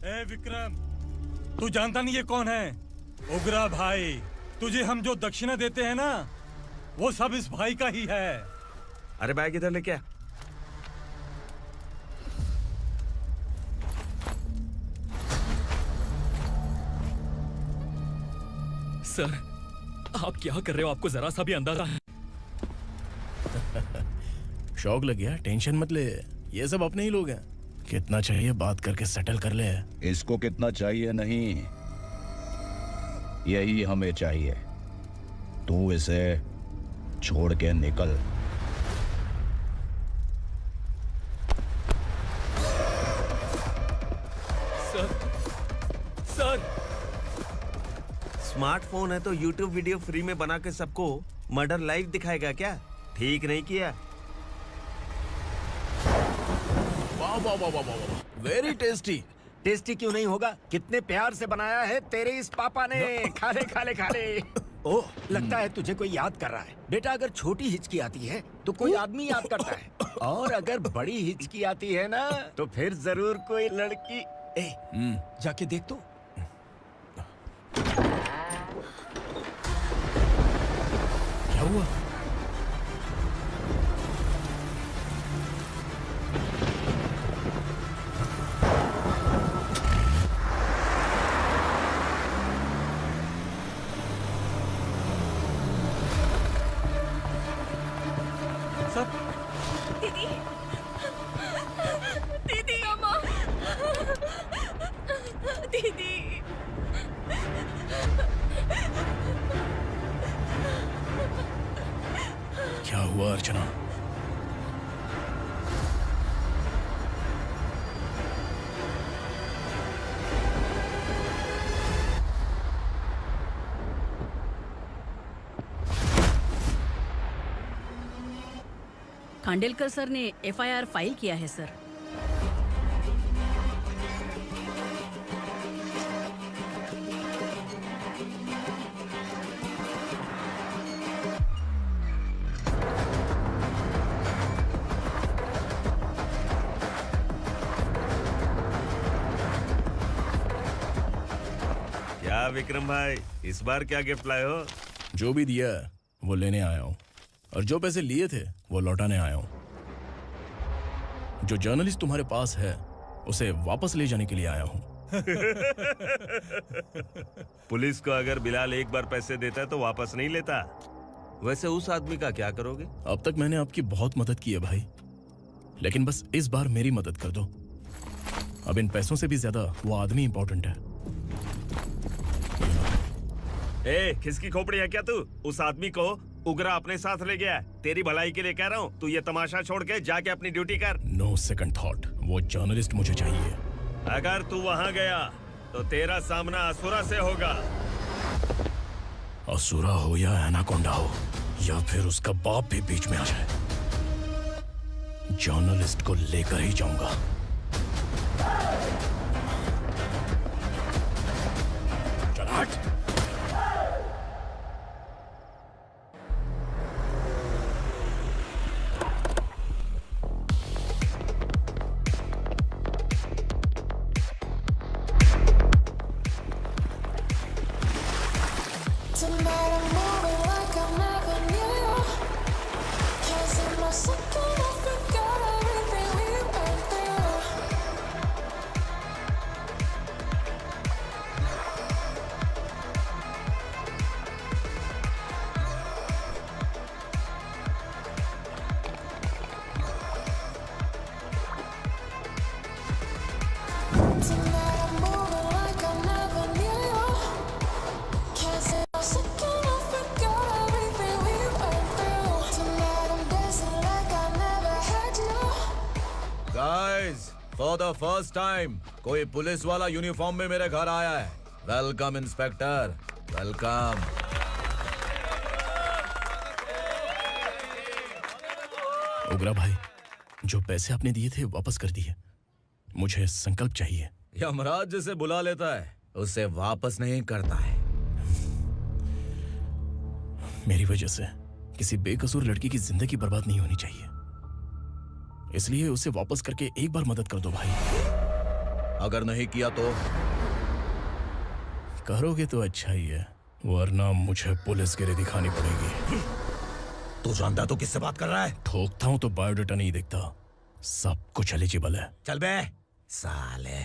ए विक्रम, तू जानता नहीं ये कौन है? उगरा भाई। तुझे हम जो दक्षिणा देते हैं ना, वो सब इस भाई का ही है। अरे बैग इधर लेके आ। सर, आप क्या कर रहे हो? आपको जरा सा भी अंदाजा है? शौक लग गया? टेंशन मत ले, ये सब अपने ही लोग हैं। कितना चाहिए बात करके सेटल कर ले। इसको कितना चाहिए नहीं, यही हमें चाहिए। तू इसे छोड़ के निकल। सर, स्मार्टफोन है तो यूट्यूब वीडियो फ्री में बना के सबको मर्डर लाइव दिखाएगा क्या? ठीक नहीं किया। वाह वाह वाह वाह वाह, वेरी टेस्टी। टेस्टी क्यों नहीं होगा? कितने प्यार से बनाया है तेरे इस पापा ने। खा ले खा ले खा ले। ओह, लगता है तुझे कोई याद कर रहा है। बेटा, अगर छोटी हिचकी आती है तो कोई आदमी याद करता है, और अगर बड़ी हिचकी आती है ना तो फिर जरूर कोई लड़की। जाके देख तो। क्या हुआ? दीदी, दीदी, अम्मा, दीदी। क्या हुआ अर्चना? खांडेलकर सर ने एफआईआर फाइल किया है सर। क्या विक्रम भाई, इस बार क्या गिफ्ट लाए हो? जो भी दिया है वो लेने आया हूँ, और जो पैसे लिए थे वो लौटाने आया हूँ। जो जर्नलिस्ट तुम्हारे पास है उसे वापस ले जाने के लिए आया हूँ। पुलिस को अगर बिलाल एक बार पैसे देता है तो वापस नहीं लेता। वैसे उस आदमी का क्या करोगे? अब तक मैंने आपकी बहुत मदद की है भाई, लेकिन बस इस बार मेरी मदद कर दो। अब इन पैसों से भी ज्यादा वो आदमी इंपॉर्टेंट है। ए, किसकी खोपड़ी है क्या तू? उस आदमी को उगरा अपने साथ ले गया। तेरी भलाई के लिए कह रहा हूँ, तू ये तमाशा छोड़ के जाके अपनी ड्यूटी कर। नो सेकंड थॉट, वो जर्नलिस्ट मुझे चाहिए। अगर तू वहाँ गया तो तेरा सामना असुरा से होगा। असुरा हो या एनाकोंडा हो, या फिर उसका बाप भी बीच में आ जाए, जर्नलिस्ट को लेकर ही जाऊंगा। चल हट। फॉर द फर्स्ट टाइम कोई पुलिस वाला यूनिफॉर्म में मेरे घर आया है। Welcome inspector, welcome. उगरा भाई, जो पैसे आपने दिए थे वापस कर दिए। मुझे संकल्प चाहिए। यमराज जिसे बुला लेता है उसे वापस नहीं करता है। मेरी वजह से किसी बेकसूर लड़की की जिंदगी बर्बाद नहीं होनी चाहिए, इसलिए उसे वापस करके एक बार मदद कर दो भाई। अगर नहीं किया तो? करोगे तो अच्छा ही है, वरना मुझे पुलिसगिरी दिखानी पड़ेगी। तू जानता तो किससे बात कर रहा है? ठोकता हूं तो बायोडाटा नहीं दिखता, सब कुछ एलिजिबल है। चल बे साले।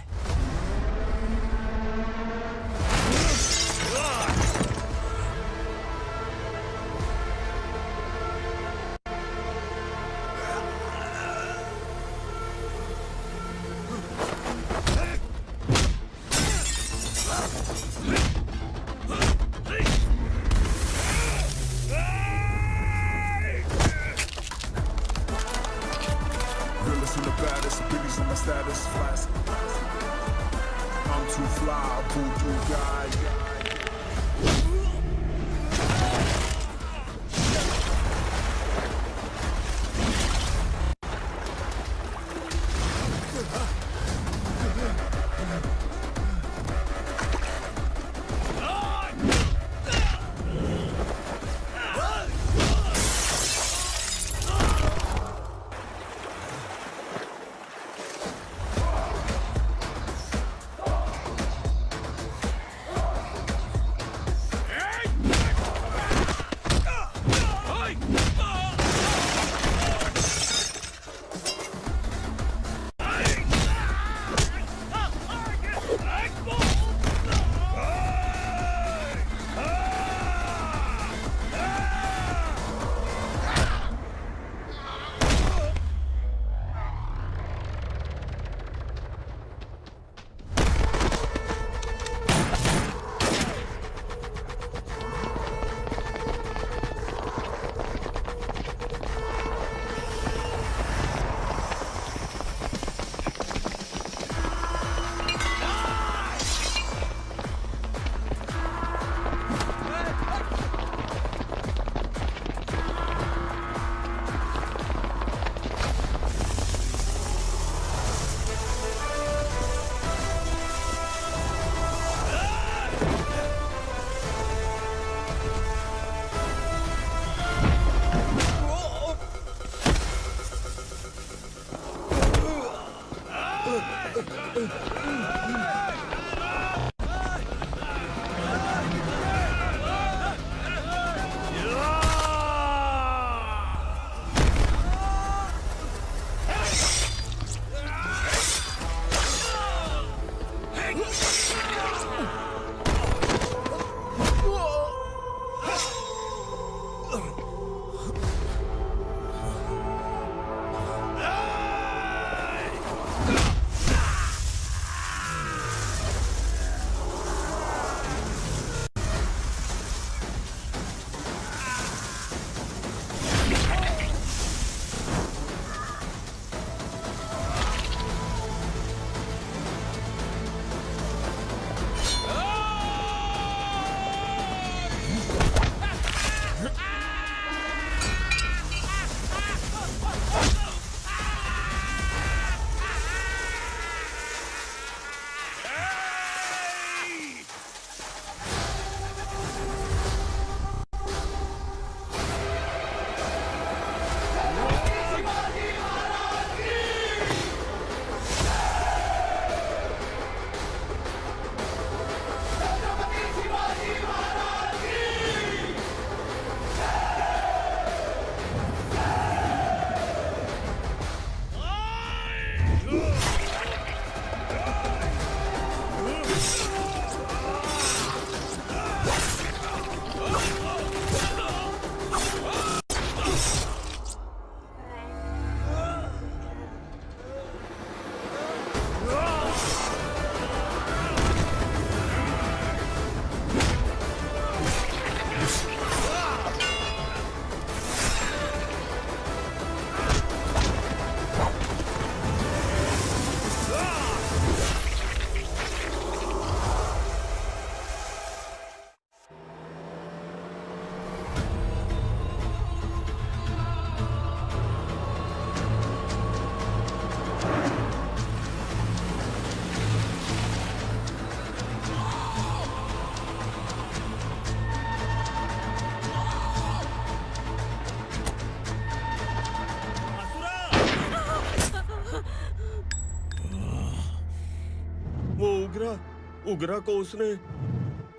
उग्रा को उसने।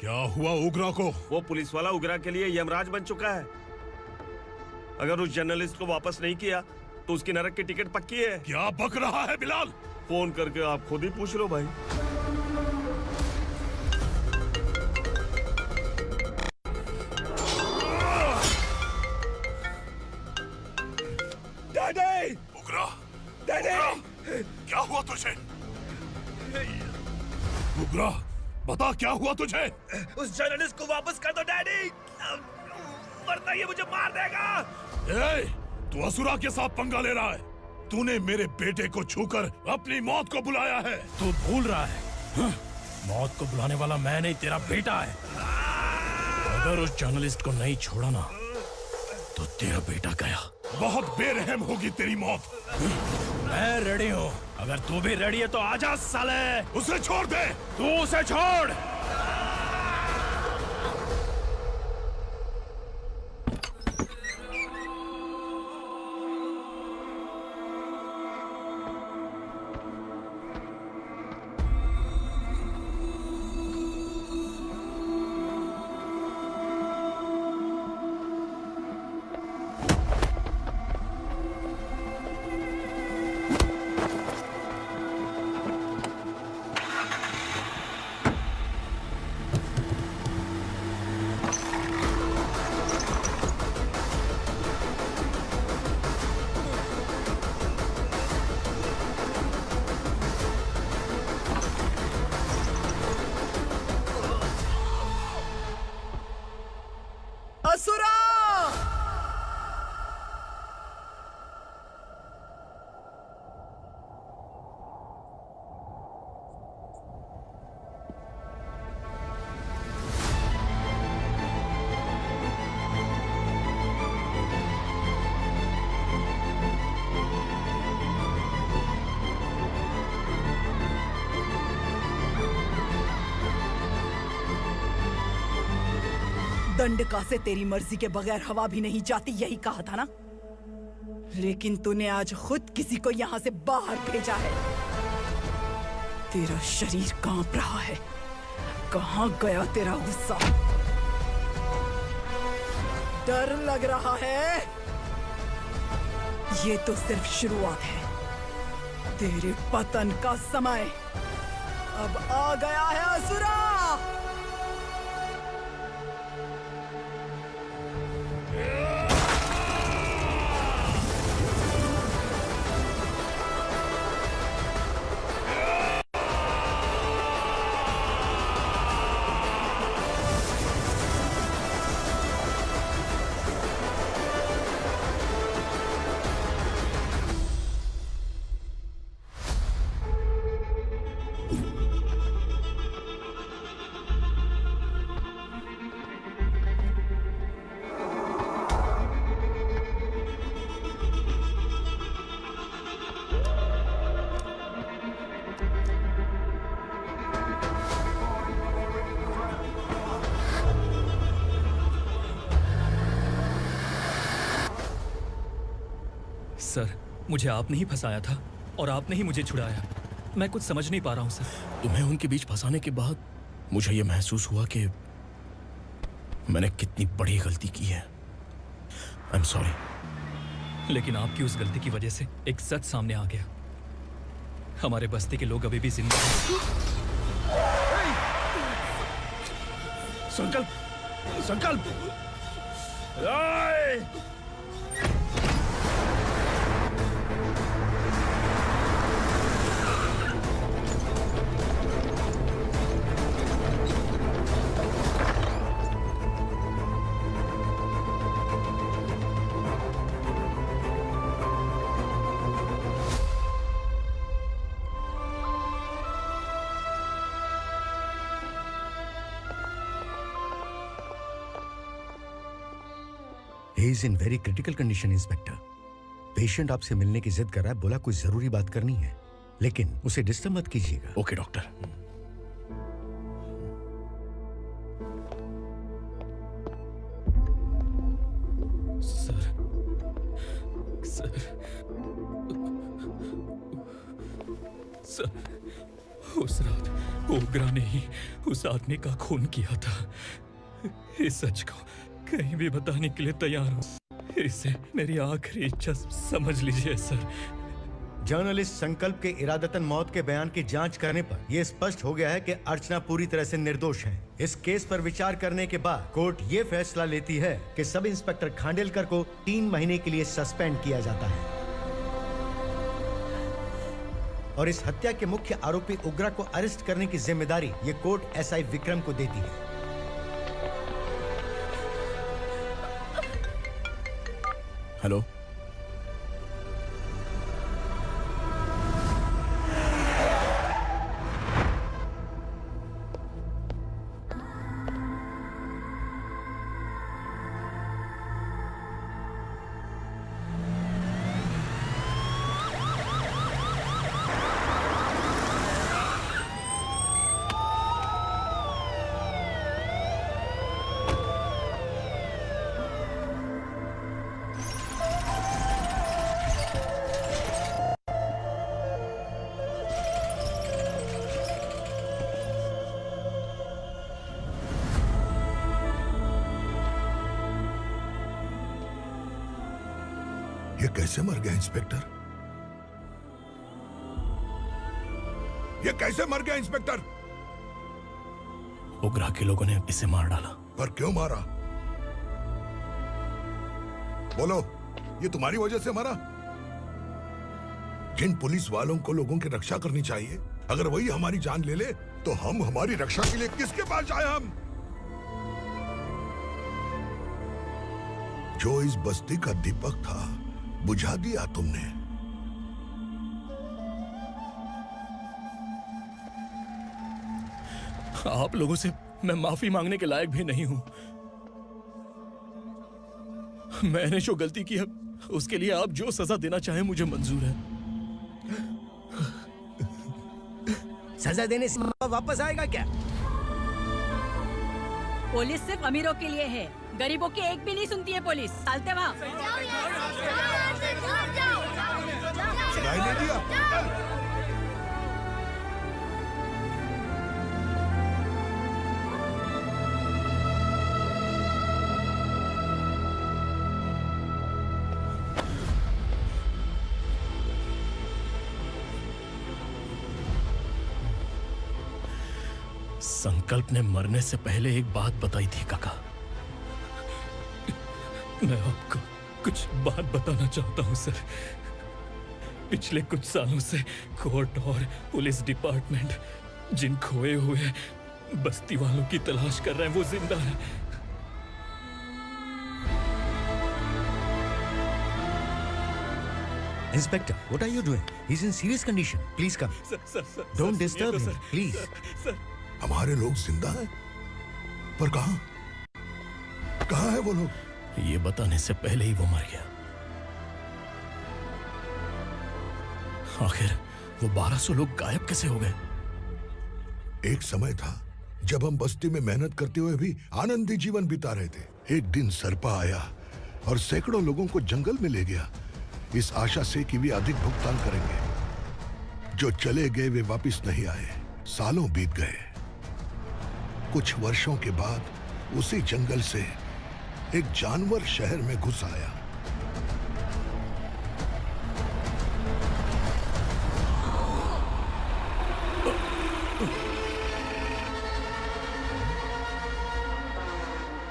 क्या हुआ उग्रा को? वो पुलिस वाला उग्रा के लिए यमराज बन चुका है। अगर उस जर्नलिस्ट को वापस नहीं किया तो उसकी नरक की टिकट पक्की है। क्या बक रहा है बिलाल? फोन करके आप खुद ही पूछ लो भाई। डैडी! उग्रा! डैडी! क्या हुआ तुझे? उग्रा, बता क्या हुआ तुझे? उस जर्नलिस्ट को वापस कर दो डैडी, वरना ये मुझे मार देगा। ए, तू असुरा के साथ पंगा ले रहा है। तूने मेरे बेटे को छूकर अपनी मौत को बुलाया है। तू भूल रहा है, हाँ? मौत को बुलाने वाला मैं नहीं, तेरा बेटा है। अगर उस जर्नलिस्ट को नहीं छोड़ा ना तो तेरा बेटा गया। बहुत बेरहम होगी तेरी मौत। मैं रेडी हूँ, अगर तू भी रेडी है तो आजा साले। उसे छोड़ दे। तू उसे छोड़। असुरा! दंडका से तेरी मर्जी के बगैर हवा भी नहीं जाती, यही कहा था ना? लेकिन तूने आज खुद किसी को यहाँ से बाहर भेजा है। तेरा शरीर कांप रहा है। कहाँ गया तेरा गुस्सा? डर लग रहा है? ये तो सिर्फ शुरुआत है। तेरे पतन का समय अब आ गया है असुरा। सर, मुझे आपने ही फंसाया था और आपने ही मुझे छुड़ाया। मैं कुछ समझ नहीं पा रहा हूँ सर। तुम्हें उनके बीच फंसाने के बाद मुझे यह महसूस हुआ कि मैंने कितनी बड़ी गलती की है। I am sorry. लेकिन आपकी उस गलती की वजह से एक सच सामने आ गया। हमारे बस्ती के लोग अभी भी जिंदा हैं। संकल्प, संकल्प। He is in very critical condition, inspector. Patient आपसे मिलने की जिद कर रहा है, बोला कोई जरूरी बात करनी है, लेकिन उसे डिस्टर्ब मत कीजिएगा। Okay doctor. Sir, sir, sir, उस रात ओग्रा ने ही उस आदमी का खून किया था। इस सच को कहीं भी बताने के लिए तैयार हूँ। इसे मेरी आखिरी इच्छा समझ लीजिए सर। जर्नलिस्ट संकल्प के इरादतन मौत के बयान की जांच करने पर यह स्पष्ट हो गया है कि अर्चना पूरी तरह से निर्दोष है। इस केस पर विचार करने के बाद कोर्ट ये फैसला लेती है कि सब इंस्पेक्टर खांडेलकर को 3 महीने के लिए सस्पेंड किया जाता है और इस हत्या के मुख्य आरोपी उग्रा को अरेस्ट करने की जिम्मेदारी ये कोर्ट एसआई विक्रम को देती है। हेलो, ये कैसे मर गया इंस्पेक्टर? ये कैसे मर गया इंस्पेक्टर? उग्रा के लोगों ने इसे मार डाला। पर क्यों मारा? बोलो, ये तुम्हारी वजह से मरा? जिन पुलिस वालों को लोगों की रक्षा करनी चाहिए, अगर वही हमारी जान ले ले तो हम हमारी रक्षा के लिए किसके पास जाए? हम जो इस बस्ती का दीपक था बुझा दिया तुमने। आप लोगों से मैं माफी मांगने के लायक भी नहीं हूं। मैंने जो गलती की है उसके लिए आप जो सजा देना चाहें मुझे मंजूर है। सजा देने से वापस आएगा क्या? पुलिस सिर्फ अमीरों के लिए है, गरीबों की एक भी नहीं सुनती है पुलिस। चलते वहाँ। सुनाई नहीं दिया? संकल्प ने मरने से पहले एक बात बताई थी काका। मैं आपको कुछ बात बताना चाहता हूं सर। पिछले कुछ सालों से कोर्ट और पुलिस डिपार्टमेंट जिन खोए हुए बस्ती वालों की तलाश कर रहे हैं वो जिंदा है। Inspector, what are you doing? He's in serious condition. Please come. Don't disturb him, please. हमारे लोग जिंदा हैं? पर कहां? कहां है वो लोग? ये बताने से पहले ही वो मर गया। आखिर वो 1200 लोग गायब कैसे हो गए? एक समय था जब हम बस्ती में मेहनत करते हुए भी आनंदी जीवन बिता रहे थे। एक दिन सरपा आया और सैकड़ों लोगों को जंगल में ले गया, इस आशा से कि वे अधिक भुगतान करेंगे। जो चले गए वे वापस नहीं आए। सालों बीत गए। कुछ वर्षों के बाद उसी जंगल से एक जानवर शहर में घुस आया।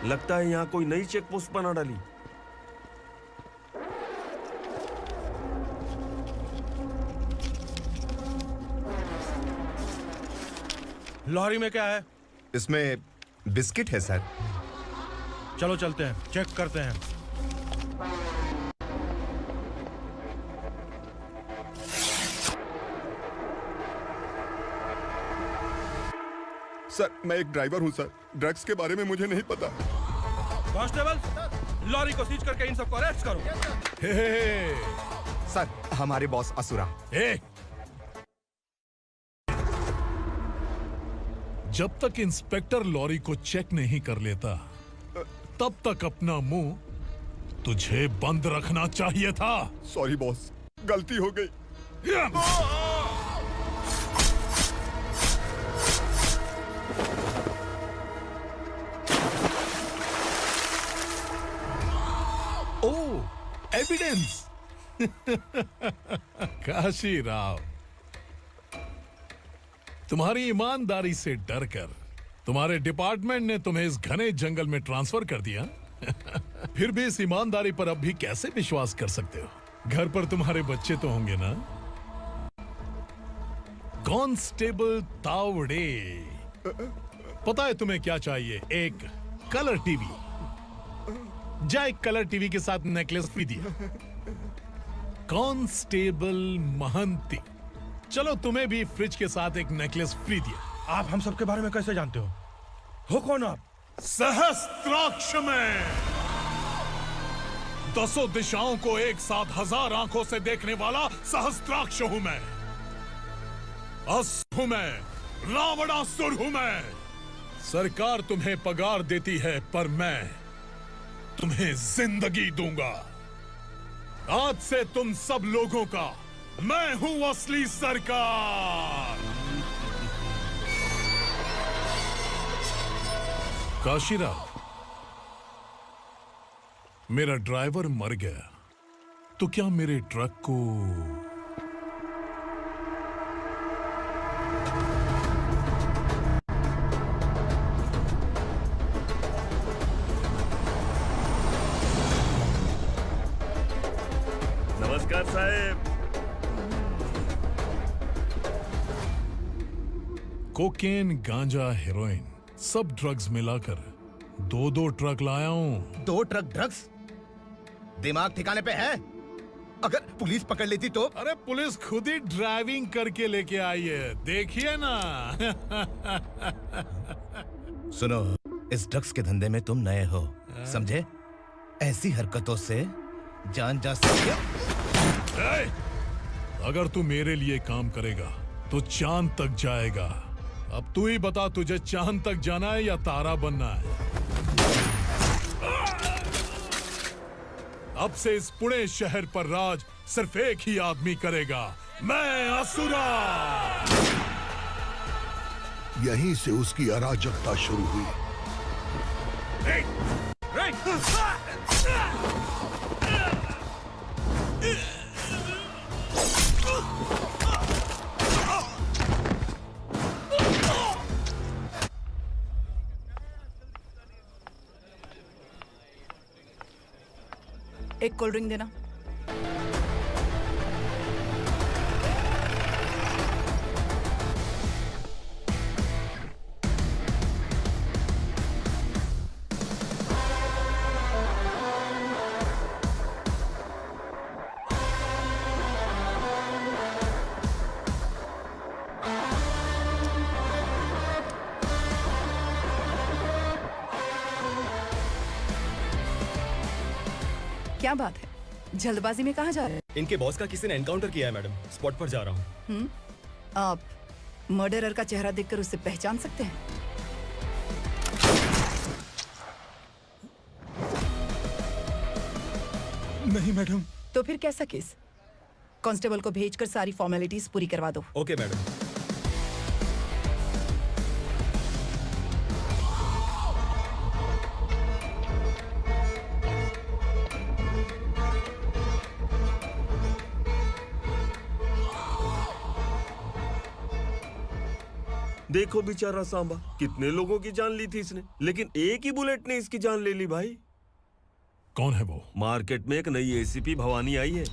लगता है यहाँ कोई नई चेक पोस्ट बना डाली। लॉरी में क्या है? इसमें बिस्किट है सर। चलो चलते हैं, चेक करते हैं। सर, मैं एक ड्राइवर हूं सर। ड्रग्स के बारे में मुझे नहीं पता। कांस्टेबल, लॉरी को सीज करके इन सबको अरेस्ट करो। सर, हमारे बॉस असुरा। जब तक इंस्पेक्टर लॉरी को चेक नहीं कर लेता तब तक अपना मुंह तुझे बंद रखना चाहिए था। सॉरी बॉस, गलती हो गई। एविडेंस। काशी राव, तुम्हारी ईमानदारी से डरकर तुम्हारे डिपार्टमेंट ने तुम्हें इस घने जंगल में ट्रांसफर कर दिया। फिर भी इस ईमानदारी पर अब भी कैसे विश्वास कर सकते हो? घर पर तुम्हारे बच्चे तो होंगे ना? कांस्टेबल तावड़े, पता है तुम्हें क्या चाहिए? एक कलर टीवी। जा एक कलर टीवी के साथ नेकलेस भी दिया। कांस्टेबल महंती, चलो तुम्हें भी फ्रिज के साथ एक नेकलेस फ्री दिया। आप हम सबके बारे में कैसे जानते हो कौन आप? सहस्त्राक्ष में 10 दिशाओं को एक साथ 1000 आंखों से देखने वाला सहस्त्राक्ष हूं मैं। असुर हूं मैं, रावणासुर हूं मैं। सरकार तुम्हें पगार देती है, पर मैं तुम्हें जिंदगी दूंगा। आज से तुम सब लोगों का मैं हूं असली सरकार। काशीराव, मेरा ड्राइवर मर गया तो क्या मेरे ट्रक को नमस्कार साहब। कोकेन, गांजा, हेरोइन, सब ड्रग्स मिलाकर 2 ट्रक लाया हूं। 2 ट्रक ड्रग्स? दिमाग ठिकाने पे है? अगर पुलिस पकड़ लेती तो? अरे पुलिस खुद ही ड्राइविंग करके लेके आई है, देखिए ना। सुनो, इस ड्रग्स के धंधे में तुम नए हो, समझे? ऐसी हरकतों से जान जा सकती है। अगर तू मेरे लिए काम करेगा तो चांद तक जाएगा। अब तू ही बता, तुझे चांद तक जाना है या तारा बनना है? अब से इस पुणे शहर पर राज सिर्फ एक ही आदमी करेगा, मैं असुरा। यहीं से उसकी अराजकता शुरू हुई। एक कोल्ड ड्रिंक देना। क्या बात है, जल्दबाजी में कहाँ जा रहे हैं? इनके बॉस का किसी ने एनकाउंटर किया है मैडम, स्पॉट पर जा रहा हूँ। आप मर्डरर का चेहरा देखकर उसे पहचान सकते हैं? नहीं मैडम। तो फिर कैसा केस? कांस्टेबल को भेजकर सारी फॉर्मेलिटीज पूरी करवा दो। Okay madam. देखो बेचारा सांबा, कितने लोगों की जान ली थी इसने, लेकिन एक ही बुलेट ने इसकी जान ले ली भाई। कौन है वो? मार्केट में एक नई एसीपी भवानी आई है।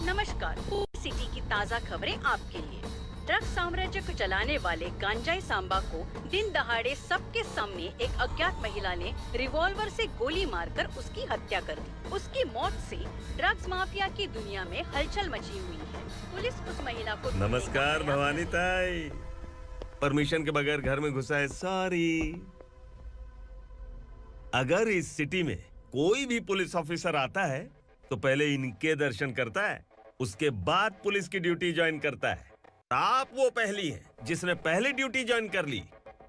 नमस्कार, सिटी की ताज़ा खबरें आपके लिए। ड्रग साम्राज्य को चलाने वाले गांजाई सांबा को दिन दहाड़े सबके सामने एक अज्ञात महिला ने रिवॉल्वर से गोली मारकर उसकी हत्या कर दी। उसकी मौत से ड्रग्स माफिया की दुनिया में हलचल मची हुई है। पुलिस उस महिला को नमस्कार भवानी ताई, परमिशन के बगैर घर में घुसा है, सॉरी। अगर इस सिटी में कोई भी पुलिस ऑफिसर आता है तो पहले इनके दर्शन करता है, उसके बाद पुलिस की ड्यूटी ज्वाइन करता है। आप वो पहली हैं जिसने पहले ड्यूटी ज्वाइन कर ली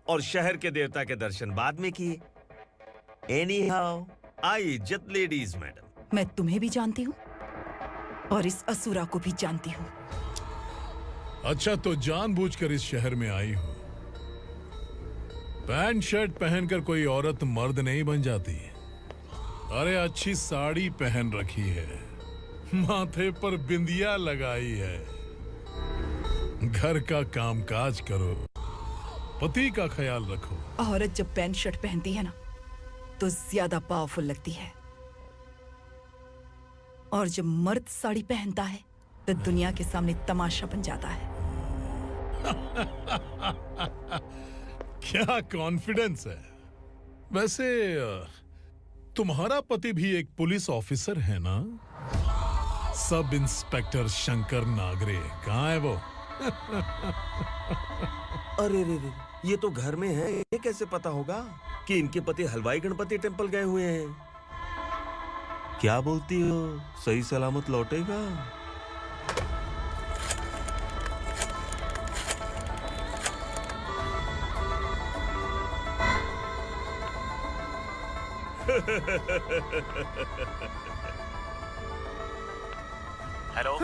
और शहर के देवता के दर्शन बाद में किए। एनीहाउ, आई इज्जत लेडीज मैडम। मैं तुम्हें भी जानती हूँ और इस असुरा को भी जानती हूँ। अच्छा, तो जानबूझकर इस शहर में आई हो। पैंट शर्ट पहनकर कोई औरत मर्द नहीं बन जाती। अरे अच्छी साड़ी पहन रखी है, माथे पर बिंदिया लगाई है, घर का कामकाज करो, पति का ख्याल रखो। औरत जब पैंट शर्ट पहनती है ना तो ज्यादा पावरफुल लगती है, और जब मर्द साड़ी पहनता है तो दुनिया के सामने तमाशा बन जाता है। क्या कॉन्फिडेंस है। वैसे तुम्हारा पति भी एक पुलिस ऑफिसर है ना? Sub inspector Shankar Nagare. कहाँ है वो? अरे रे रे, ये तो घर में है। ये कैसे पता होगा कि इनके पति हलवाई गणपति टेम्पल गए हुए हैं? क्या बोलती हो, सही सलामत लौटेगा? हेलो।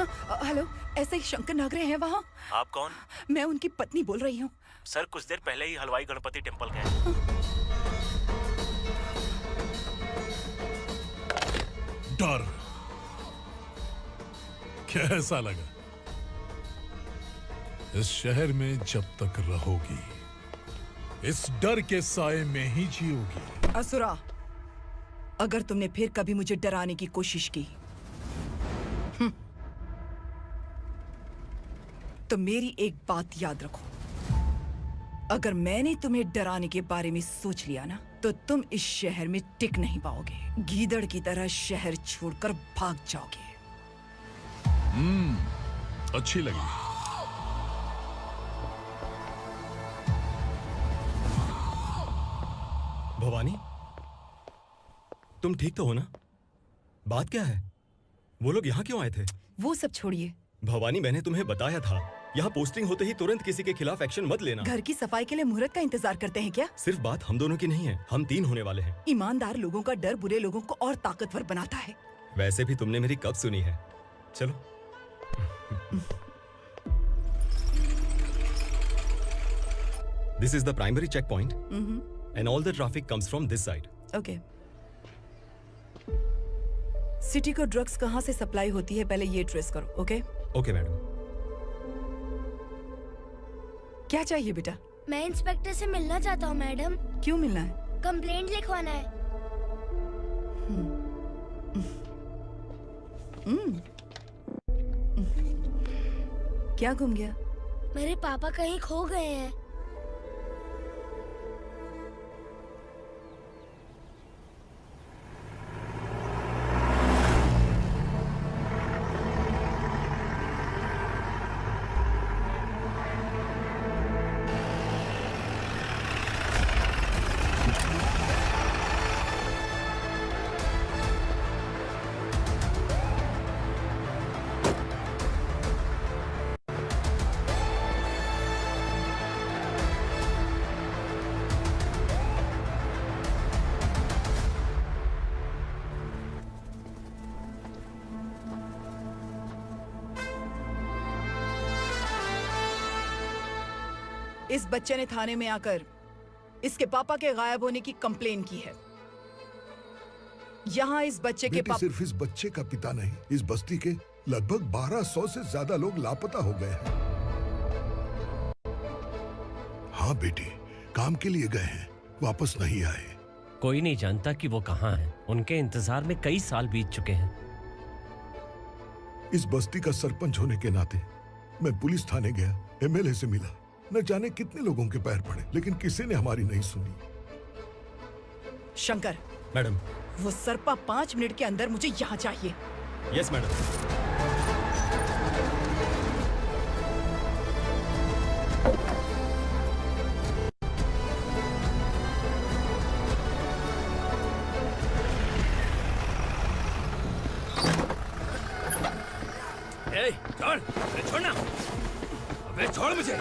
हेलो, ऐसे ही शंकर नागरे हैं वहाँ? आप कौन? मैं उनकी पत्नी बोल रही हूँ। सर कुछ देर पहले ही हलवाई गणपति टेम्पल गए। डर कैसा लगा? इस शहर में जब तक रहोगी इस डर के साए में ही जियोगी। असुरा, अगर तुमने फिर कभी मुझे डराने की कोशिश की तो मेरी एक बात याद रखो, अगर मैंने तुम्हें डराने के बारे में सोच लिया ना तो तुम इस शहर में टिक नहीं पाओगे। गीदड़ की तरह शहर छोड़कर भाग जाओगे। अच्छी लगी। भवानी, तुम ठीक तो हो ना? बात क्या है? वो लोग यहाँ क्यों आए थे? वो सब छोड़िए। भवानी, मैंने तुम्हें बताया था यहाँ पोस्टिंग होते ही तुरंत किसी के खिलाफ एक्शन मत लेना। घर की सफाई के लिए मुहूर्त का इंतजार करते हैं क्या? सिर्फ बात हम दोनों की नहीं है, हम 3 होने वाले हैं। ईमानदार लोगों का डर बुरे लोगों को और ताकतवर बनाता है। वैसे भी तुमने मेरी कब सुनी है। चलो। This is the primary checkpoint, and all the traffic comes from this side. Okay. City को ड्रग्स कहाँ से सप्लाई होती है पहले ये ट्रेस करो, ओके? Okay madam. क्या चाहिए बेटा? मैं इंस्पेक्टर से मिलना चाहता हूँ मैडम। क्यों मिलना है? कंप्लेंट लिखवाना है। क्या गुम गया? मेरे पापा कहीं खो गए हैं। इस बच्चे ने थाने में आकर इसके पापा के गायब होने की कंप्लेन की है। यहाँ इस बच्चे के पापा सिर्फ इस बच्चे का पिता नहीं, इस बस्ती के लगभग 1200 से ज्यादा लोग लापता हो गए हैं। हाँ बेटी, काम के लिए गए हैं, वापस नहीं आए। कोई नहीं जानता कि वो कहाँ हैं। उनके इंतजार में कई साल बीत चुके हैं। इस बस्ती का सरपंच होने के नाते मैं पुलिस थाने गया, एमएलए से मिला, न जाने कितने लोगों के पैर पड़े, लेकिन किसी ने हमारी नहीं सुनी। शंकर। मैडम। वो सरपा 5 मिनट के अंदर मुझे यहाँ चाहिए। Yes madam. छोड़, छोड़ना, अबे छोड़ मुझे।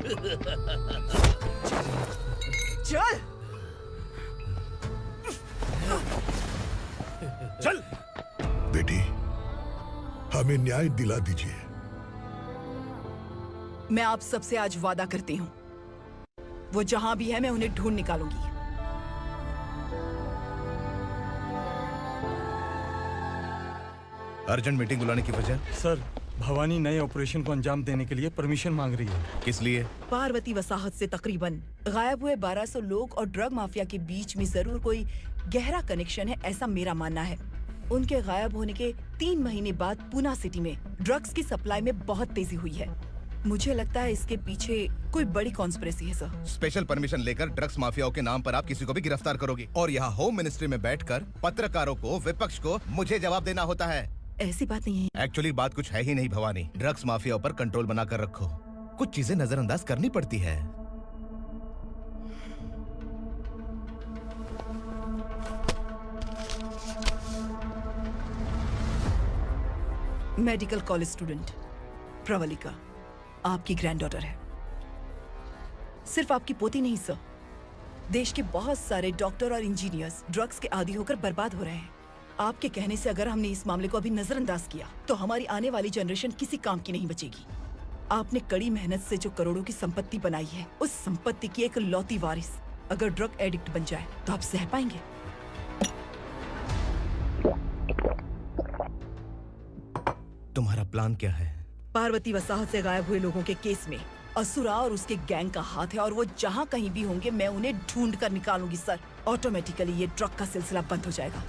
चल चल बेटी, हमें न्याय दिला दीजिए। मैं आप सबसे आज वादा करती हूँ, वो जहां भी है मैं उन्हें ढूंढ निकालूंगी। अर्जेंट मीटिंग बुलाने की वजह? सर, भवानी नए ऑपरेशन को अंजाम देने के लिए परमिशन मांग रही है। किस लिए? पार्वती वसाहत से तकरीबन गायब हुए 1200 लोग और ड्रग माफिया के बीच में जरूर कोई गहरा कनेक्शन है, ऐसा मेरा मानना है। उनके गायब होने के 3 महीने बाद पूना सिटी में ड्रग्स की सप्लाई में बहुत तेजी हुई है। मुझे लगता है इसके पीछे कोई बड़ी कॉन्स्पिरेसी है सर। स्पेशल परमिशन लेकर ड्रग्स माफियाओं के नाम पर आप किसी को भी गिरफ्तार करोगे और यहाँ होम मिनिस्ट्री में बैठकर पत्रकारों को, विपक्ष को मुझे जवाब देना होता है। ऐसी बात नहीं है। एक्चुअली बात कुछ है ही नहीं भवानी। ड्रग्स माफियाओं पर कंट्रोल बनाकर रखो, कुछ चीजें नजरअंदाज करनी पड़ती है। मेडिकल कॉलेज स्टूडेंट प्रवलिका आपकी ग्रैंडडॉटर है। सिर्फ आपकी पोती नहीं सर, देश के बहुत सारे डॉक्टर और इंजीनियर्स ड्रग्स के आदी होकर बर्बाद हो रहे हैं। आपके कहने से अगर हमने इस मामले को अभी नजरअंदाज किया तो हमारी आने वाली जनरेशन किसी काम की नहीं बचेगी। आपने कड़ी मेहनत से जो करोड़ों की संपत्ति बनाई है, उस संपत्ति की एक लौती वारिस अगर ड्रग एडिक्ट बन जाए तो आप सह पाएंगे? तुम्हारा प्लान क्या है? पार्वती वसाहत से गायब हुए लोगों के केस में असुरा और उसके गैंग का हाथ है और वो जहाँ कहीं भी होंगे मैं उन्हें ढूंढ कर निकालूंगी सर। ऑटोमेटिकली ये ड्रग का सिलसिला बंद हो जाएगा।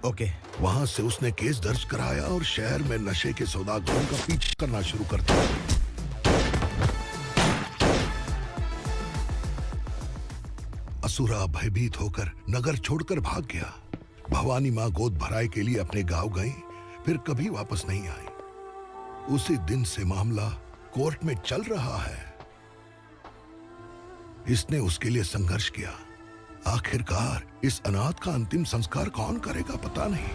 ओके। वहाँ से उसने केस दर्ज कराया और शहर में नशे के सौदागरों का पीछा करना शुरू कर दिया। असुरा भयभीत होकर नगर छोड़कर भाग गया। भवानी माँ गोद भराई के लिए अपने गांव गई, फिर कभी वापस नहीं आई। उसी दिन से मामला कोर्ट में चल रहा है। इसने उसके लिए संघर्ष किया। आखिरकार इस अनाथ का अंतिम संस्कार कौन करेगा पता नहीं।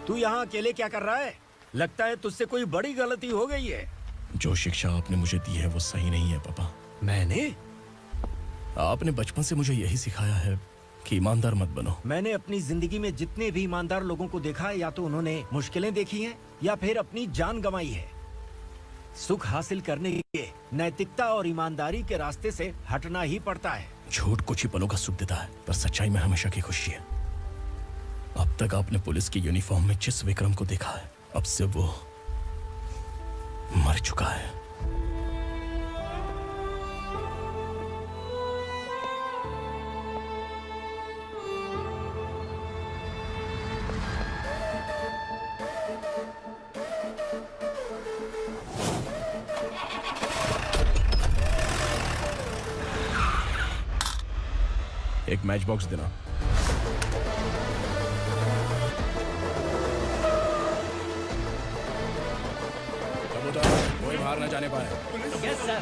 तू यहाँ अकेले क्या कर रहा है? लगता है तुझसे कोई बड़ी गलती हो गई है। जो शिक्षा आपने मुझे दी है वो सही नहीं है पापा। मैंने? आपने बचपन से मुझे यही सिखाया है कि ईमानदार मत बनो। मैंने अपनी जिंदगी में जितने भी ईमानदार लोगों को देखा है, या तो उन्होंने मुश्किलें देखी हैं या फिर अपनी जान गंवाई है। सुख हासिल करने के लिए नैतिकता और ईमानदारी के रास्ते से हटना ही पड़ता है। झूठ कुछ ही पलों का सुख देता है, पर सच्चाई में हमेशा की खुशी है। अब तक आपने पुलिस की यूनिफॉर्म में जिस विक्रम को देखा है, अब से वो मर चुका है। एक मैच बॉक्स देना। कोई बाहर न जाने पाए। Yes sir.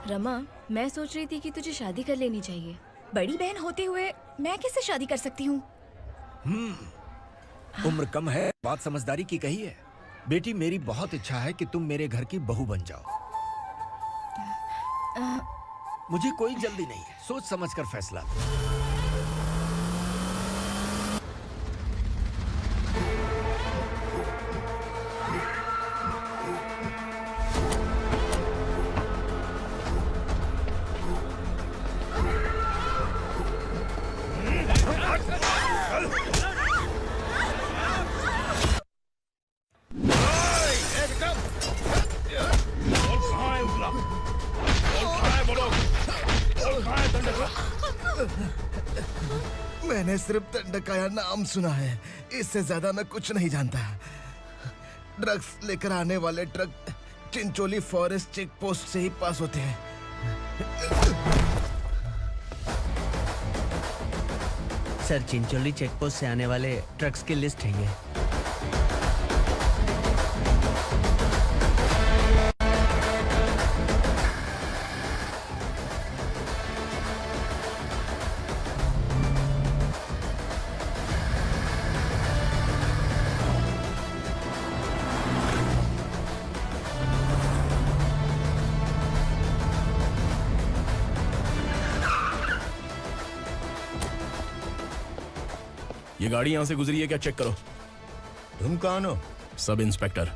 रमा, मैं सोच रही थी कि तुझे शादी कर लेनी चाहिए। बड़ी बहन होते हुए मैं कैसे शादी कर सकती हूँ? उम्र कम है, बात समझदारी की कही है। बेटी, मेरी बहुत इच्छा है कि तुम मेरे घर की बहू बन जाओ। मुझे कोई जल्दी नहीं है, सोच समझ कर फैसला। मैंने सिर्फ दंडकाया नाम सुना है, इससे ज्यादा मैं कुछ नहीं जानता। ड्रग्स लेकर आने वाले truck Chincholi forest check post से ही पास होते हैं। सर, चिंचोली चेक पोस्ट से आने वाले ट्रक्स की लिस्ट है ये। ये गाड़ी यहां से गुजरी है क्या, चेक करो। तुम कौन हो? Sub inspector.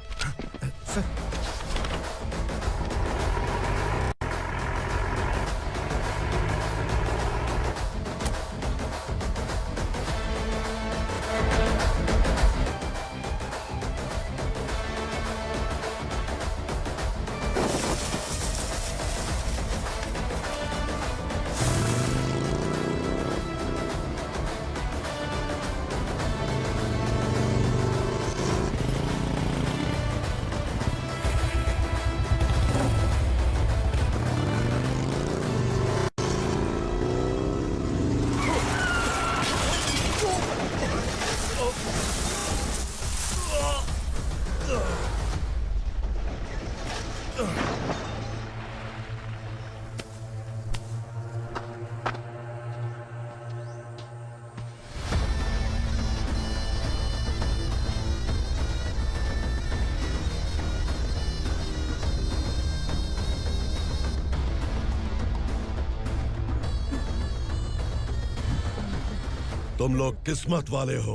तुम लोग किस्मत वाले हो,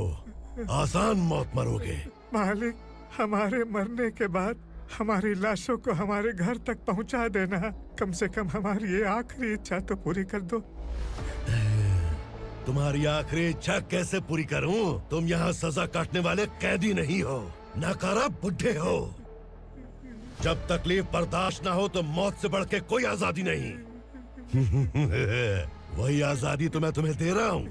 आसान मौत मरोगे। मालिक, हमारे मरने के बाद हमारी लाशों को हमारे घर तक पहुंचा देना। कम से कम हमारी ये आखिरी इच्छा तो पूरी कर दो। तुम्हारी आखिरी इच्छा कैसे पूरी करूं? तुम यहाँ सजा काटने वाले कैदी नहीं हो, नाकारा बुड्ढे हो। जब तकलीफ बर्दाश्त ना हो तो मौत से बढ़ के कोई आजादी नहीं। वही आजादी तो मैं तुम्हें दे रहा हूँ।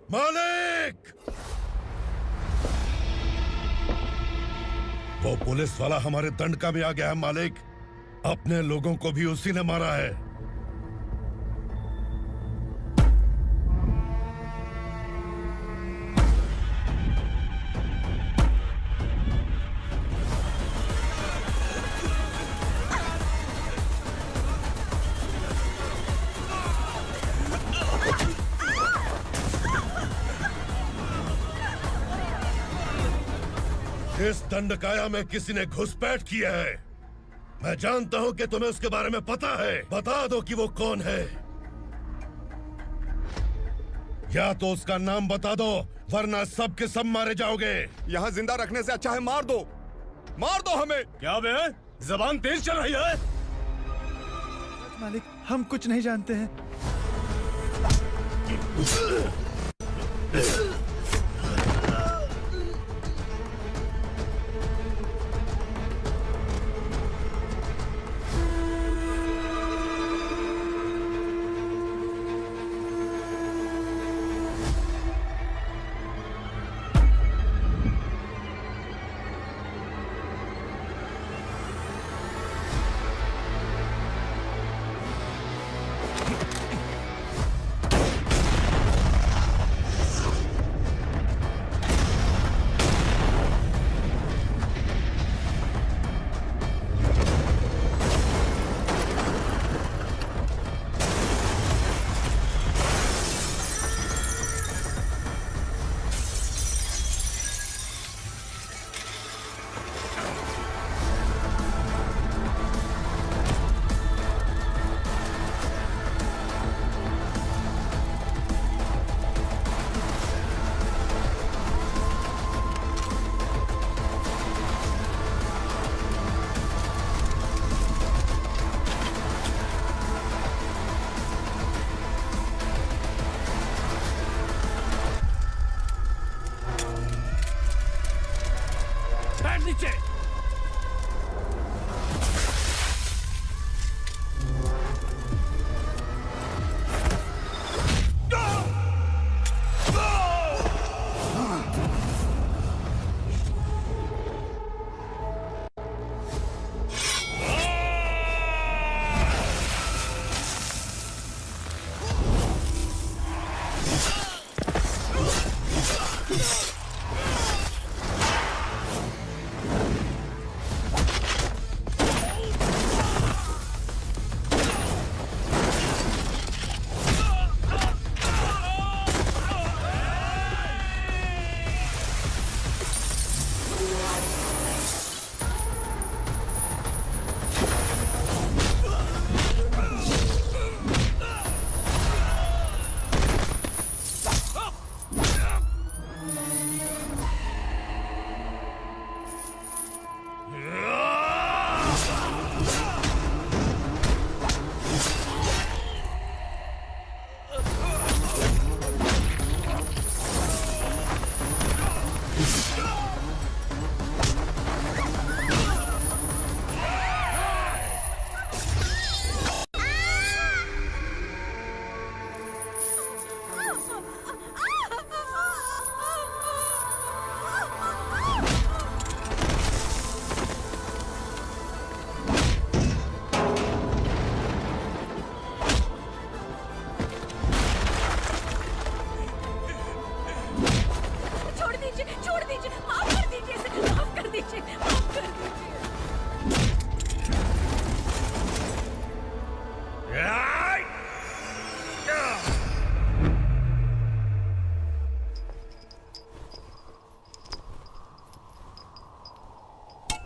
मालिक! वो पुलिस वाला हमारे दंडका में आ गया है मालिक। अपने लोगों को भी उसी ने मारा है। इस दंडकाया में किसी ने घुसपैठ किया है। मैं जानता हूं कि तुम्हें उसके बारे में पता है। बता दो कि वो कौन है। या तो उसका नाम बता दो, वरना सब के सब मारे जाओगे। यहाँ जिंदा रखने से अच्छा है मार दो, मार दो हमें। क्या बे, जबान तेज चल रही है? मालिक, हम कुछ नहीं जानते हैं। नीचे।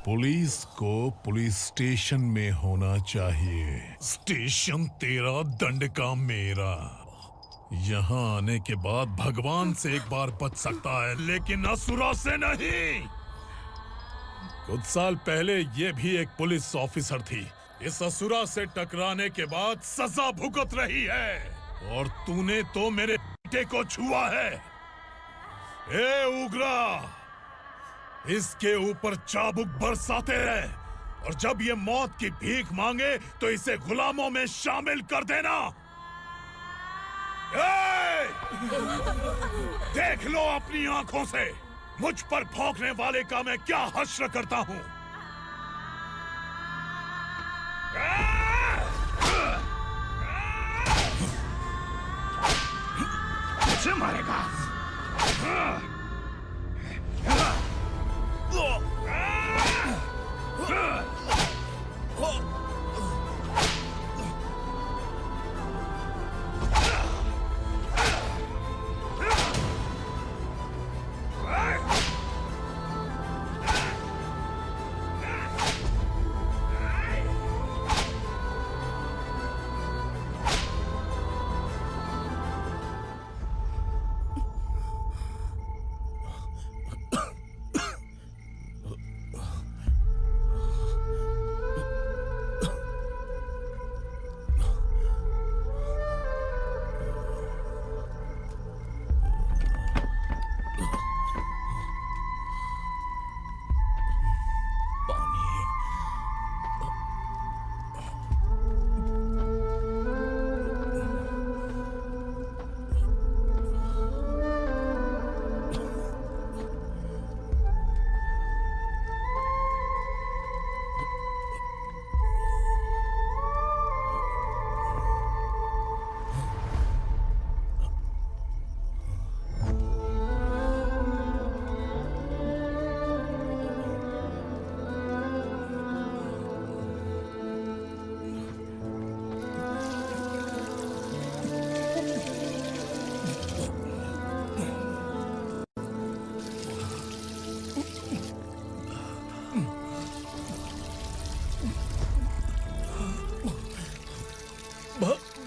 पुलिस को पुलिस स्टेशन में होना चाहिए। स्टेशन तेरा, दंड का मेरा। यहाँ आने के बाद भगवान से एक बार बच सकता है, लेकिन असुरा से नहीं। कुछ साल पहले ये भी एक पुलिस ऑफिसर थी। इस असुरा से टकराने के बाद सजा भुगत रही है, और तूने तो मेरे बेटे को छुआ है। ए उग्रा, इसके ऊपर चाबुक बरसाते रहे, और जब ये मौत की भीख मांगे तो इसे गुलामों में शामिल कर देना। देख लो अपनी आंखों से मुझ पर भौंकने वाले का मैं क्या हश्र करता हूं। मुझे मारेगा।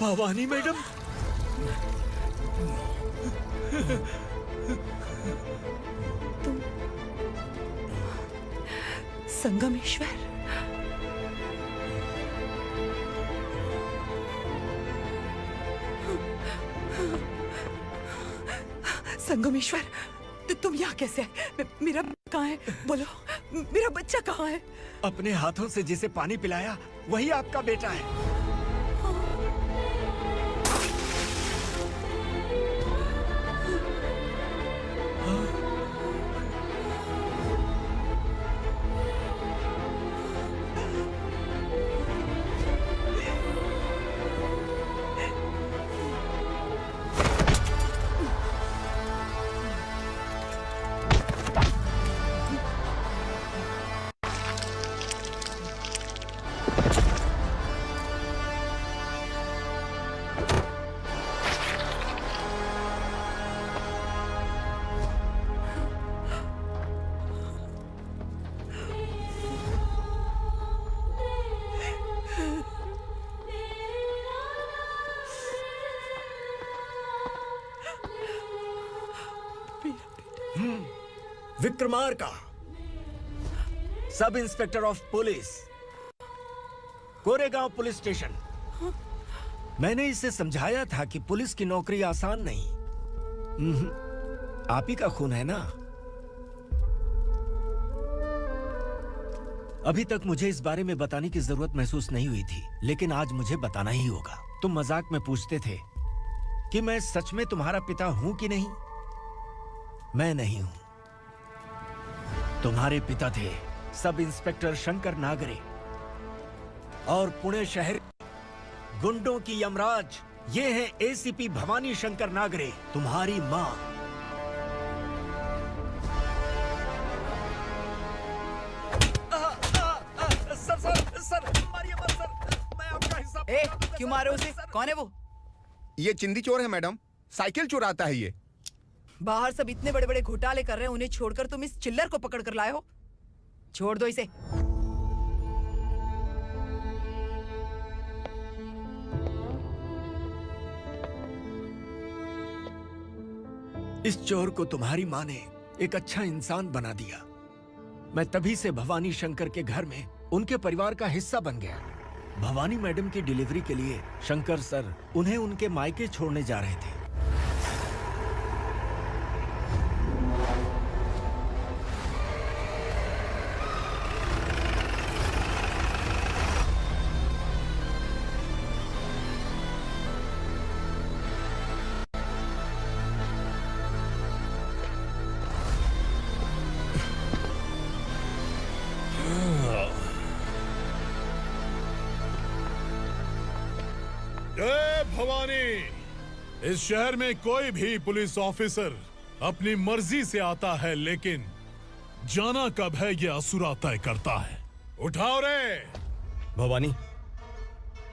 भवानी मैडम, तुम संगमेश्वर? संगमेश्वर, तुम यहाँ कैसे आए? मेरा कहाँ है? बोलो। मेरा बच्चा कहाँ है? अपने हाथों से जिसे पानी पिलाया वही आपका बेटा है। Vikramarka, sub inspector of police, Koregaon police station. मैंने इसे समझाया था कि पुलिस की नौकरी आसान नहीं। आप ही का खून है ना। अभी तक मुझे इस बारे में बताने की जरूरत महसूस नहीं हुई थी, लेकिन आज मुझे बताना ही होगा। तुम मजाक में पूछते थे कि मैं सच में तुम्हारा पिता हूं कि नहीं। मैं नहीं हूं। तुम्हारे पिता थे सब इंस्पेक्टर शंकर नागरे, और पुणे शहर गुंडों की यमराज ये है एसीपी भवानी शंकर नागरे, तुम्हारी मां। सर, मारिए मत सर, मैं आपका हिस्सा। क्यों मारे उसे? कौन है वो? ये चिंदी चोर है मैडम, साइकिल चुराता है ये। बाहर सब इतने बड़े बड़े घोटाले कर रहे हैं, उन्हें छोड़कर तुम इस चिल्लर को पकड़ कर लाए हो। छोड़ दो इसे। इस चोर को तुम्हारी माँ ने एक अच्छा इंसान बना दिया। मैं तभी से भवानी शंकर के घर में उनके परिवार का हिस्सा बन गया। भवानी मैडम की डिलीवरी के लिए शंकर सर उन्हें उनके मायके छोड़ने जा रहे थे। जय भवानी। इस शहर में कोई भी पुलिस ऑफिसर अपनी मर्जी से आता है, लेकिन जाना कब है ये असुरा तय करता है। उठाओ रे। भवानी,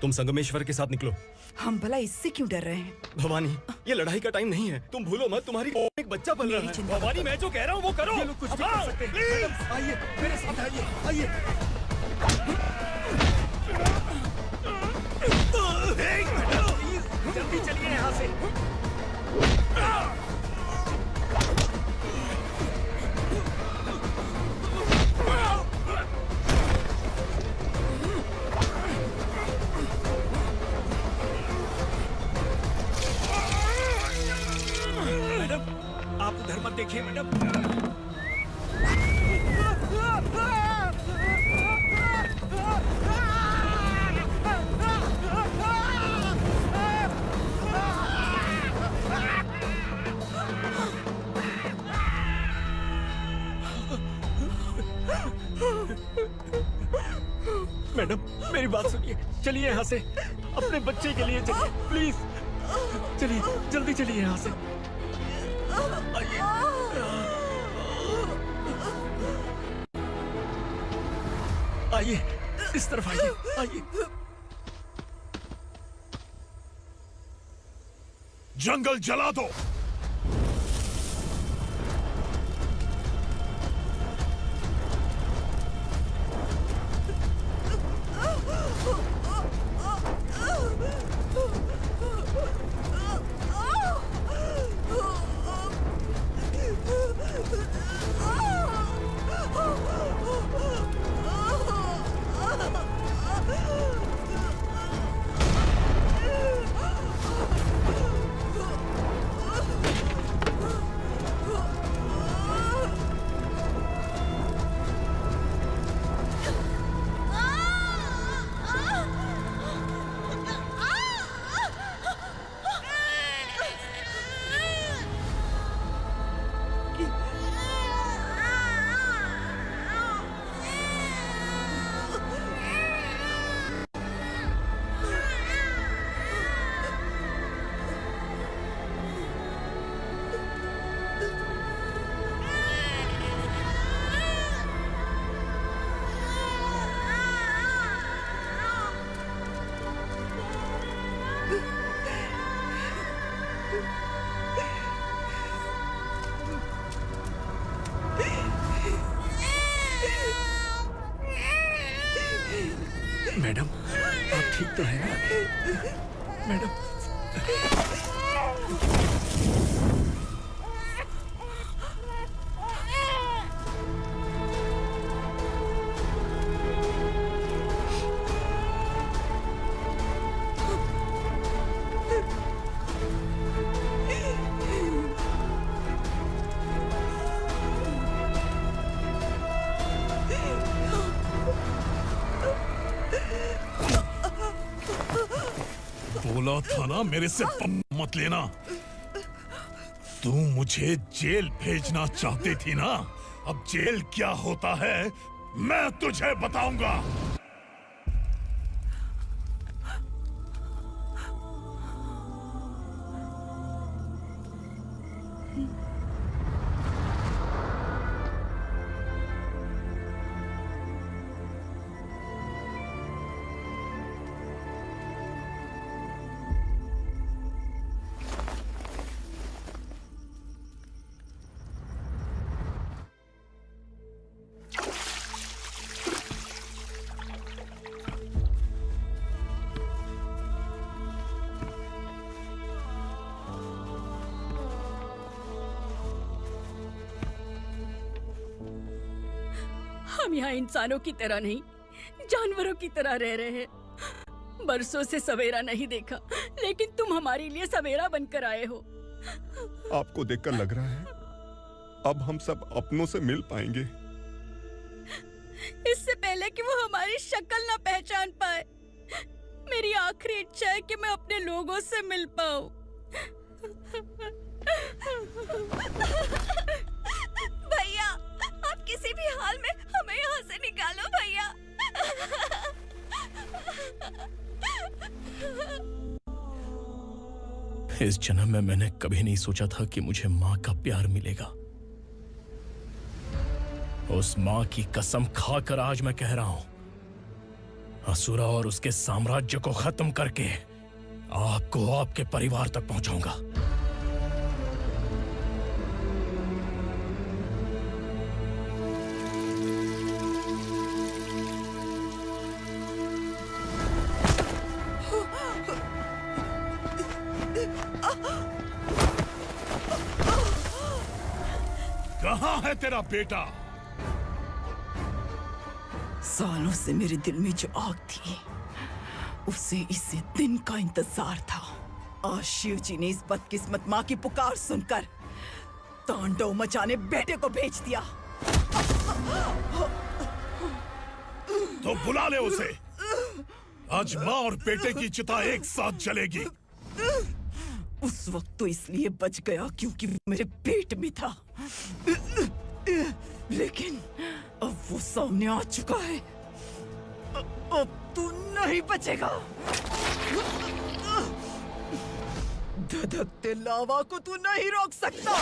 तुम संगमेश्वर के साथ निकलो। हम भला इससे क्यों डर रहे हैं? भवानी, ये लड़ाई का टाइम नहीं है। तुम भूलो मत, तुम्हारी एक बच्चा पल रहा है। भवानी, मैं जो कह रहा हूँ वो करो। ये लोग कुछ भी कर सकते हैं। मैडम, आइए मेरे साथ आइए, आइए। जल्दी चलिए यहाँ से। मैडम, आप उधर मत देखिए मैडम। मैडम, मेरी बात सुनिए। चलिए यहाँ से, अपने बच्चे के लिए चलिए प्लीज। चलिए, जल्दी चलिए यहाँ से। आइए, इस तरफ आइए, आइए। जंगल जला दो। तो है ना मैडम? बोला था ना मेरे से मत लेना। तू मुझे जेल भेजना चाहती थी ना? अब जेल क्या होता है मैं तुझे बताऊंगा। हम यहाँ इंसानों की तरह नहीं, जानवरों की तरह रह रहे हैं। बरसों से सवेरा नहीं देखा, लेकिन तुम हमारे लिए सवेरा बनकर आए हो। आपको देखकर लग रहा है अब हम सब अपनों से मिल पाएंगे। इससे पहले कि वो हमारी शक्ल ना पहचान पाए, मेरी आखिरी इच्छा है कि मैं अपने लोगों से मिल पाऊं। भैया, आप किसी भी हाल में हमें यहाँ से निकालो भैया। इस जन्म में मैंने कभी नहीं सोचा था कि मुझे माँ का प्यार मिलेगा। उस माँ की कसम खाकर आज मैं कह रहा हूं, असुरा और उसके साम्राज्य को खत्म करके आपको आपके परिवार तक पहुंचाऊंगा। कहाँ है तेरा बेटा? सालों से मेरे दिल में जो आग थी, उसे इसी दिन का इंतजार था। आज शिव जी ने इस बदकिस्मत माँ की पुकार सुनकर तांडव मचाने बेटे को भेज दिया। तो बुला ले उसे। आज माँ और बेटे की चिता एक साथ जलेगी। उस वक्त तो इसलिए बच गया क्योंकि वो मेरे पेट में था, लेकिन अब वो सामने आ चुका है। अब तू नहीं बचेगा। धधकते लावा को तू नहीं रोक सकता।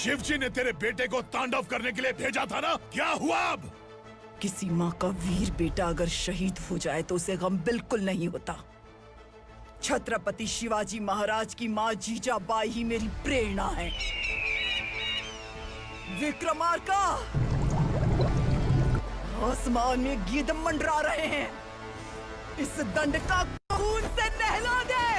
शिवजी ने तेरे बेटे को तांडव करने के लिए भेजा था ना, क्या हुआ अब? किसी माँ का वीर बेटा अगर शहीद हो जाए तो उसे गम बिल्कुल नहीं होता। छत्रपति शिवाजी महाराज की माँ जीजाबाई ही मेरी प्रेरणा है। विक्रमार्का, आसमान में गीत मंडरा रहे हैं। इस दंड का खून से नहला दे।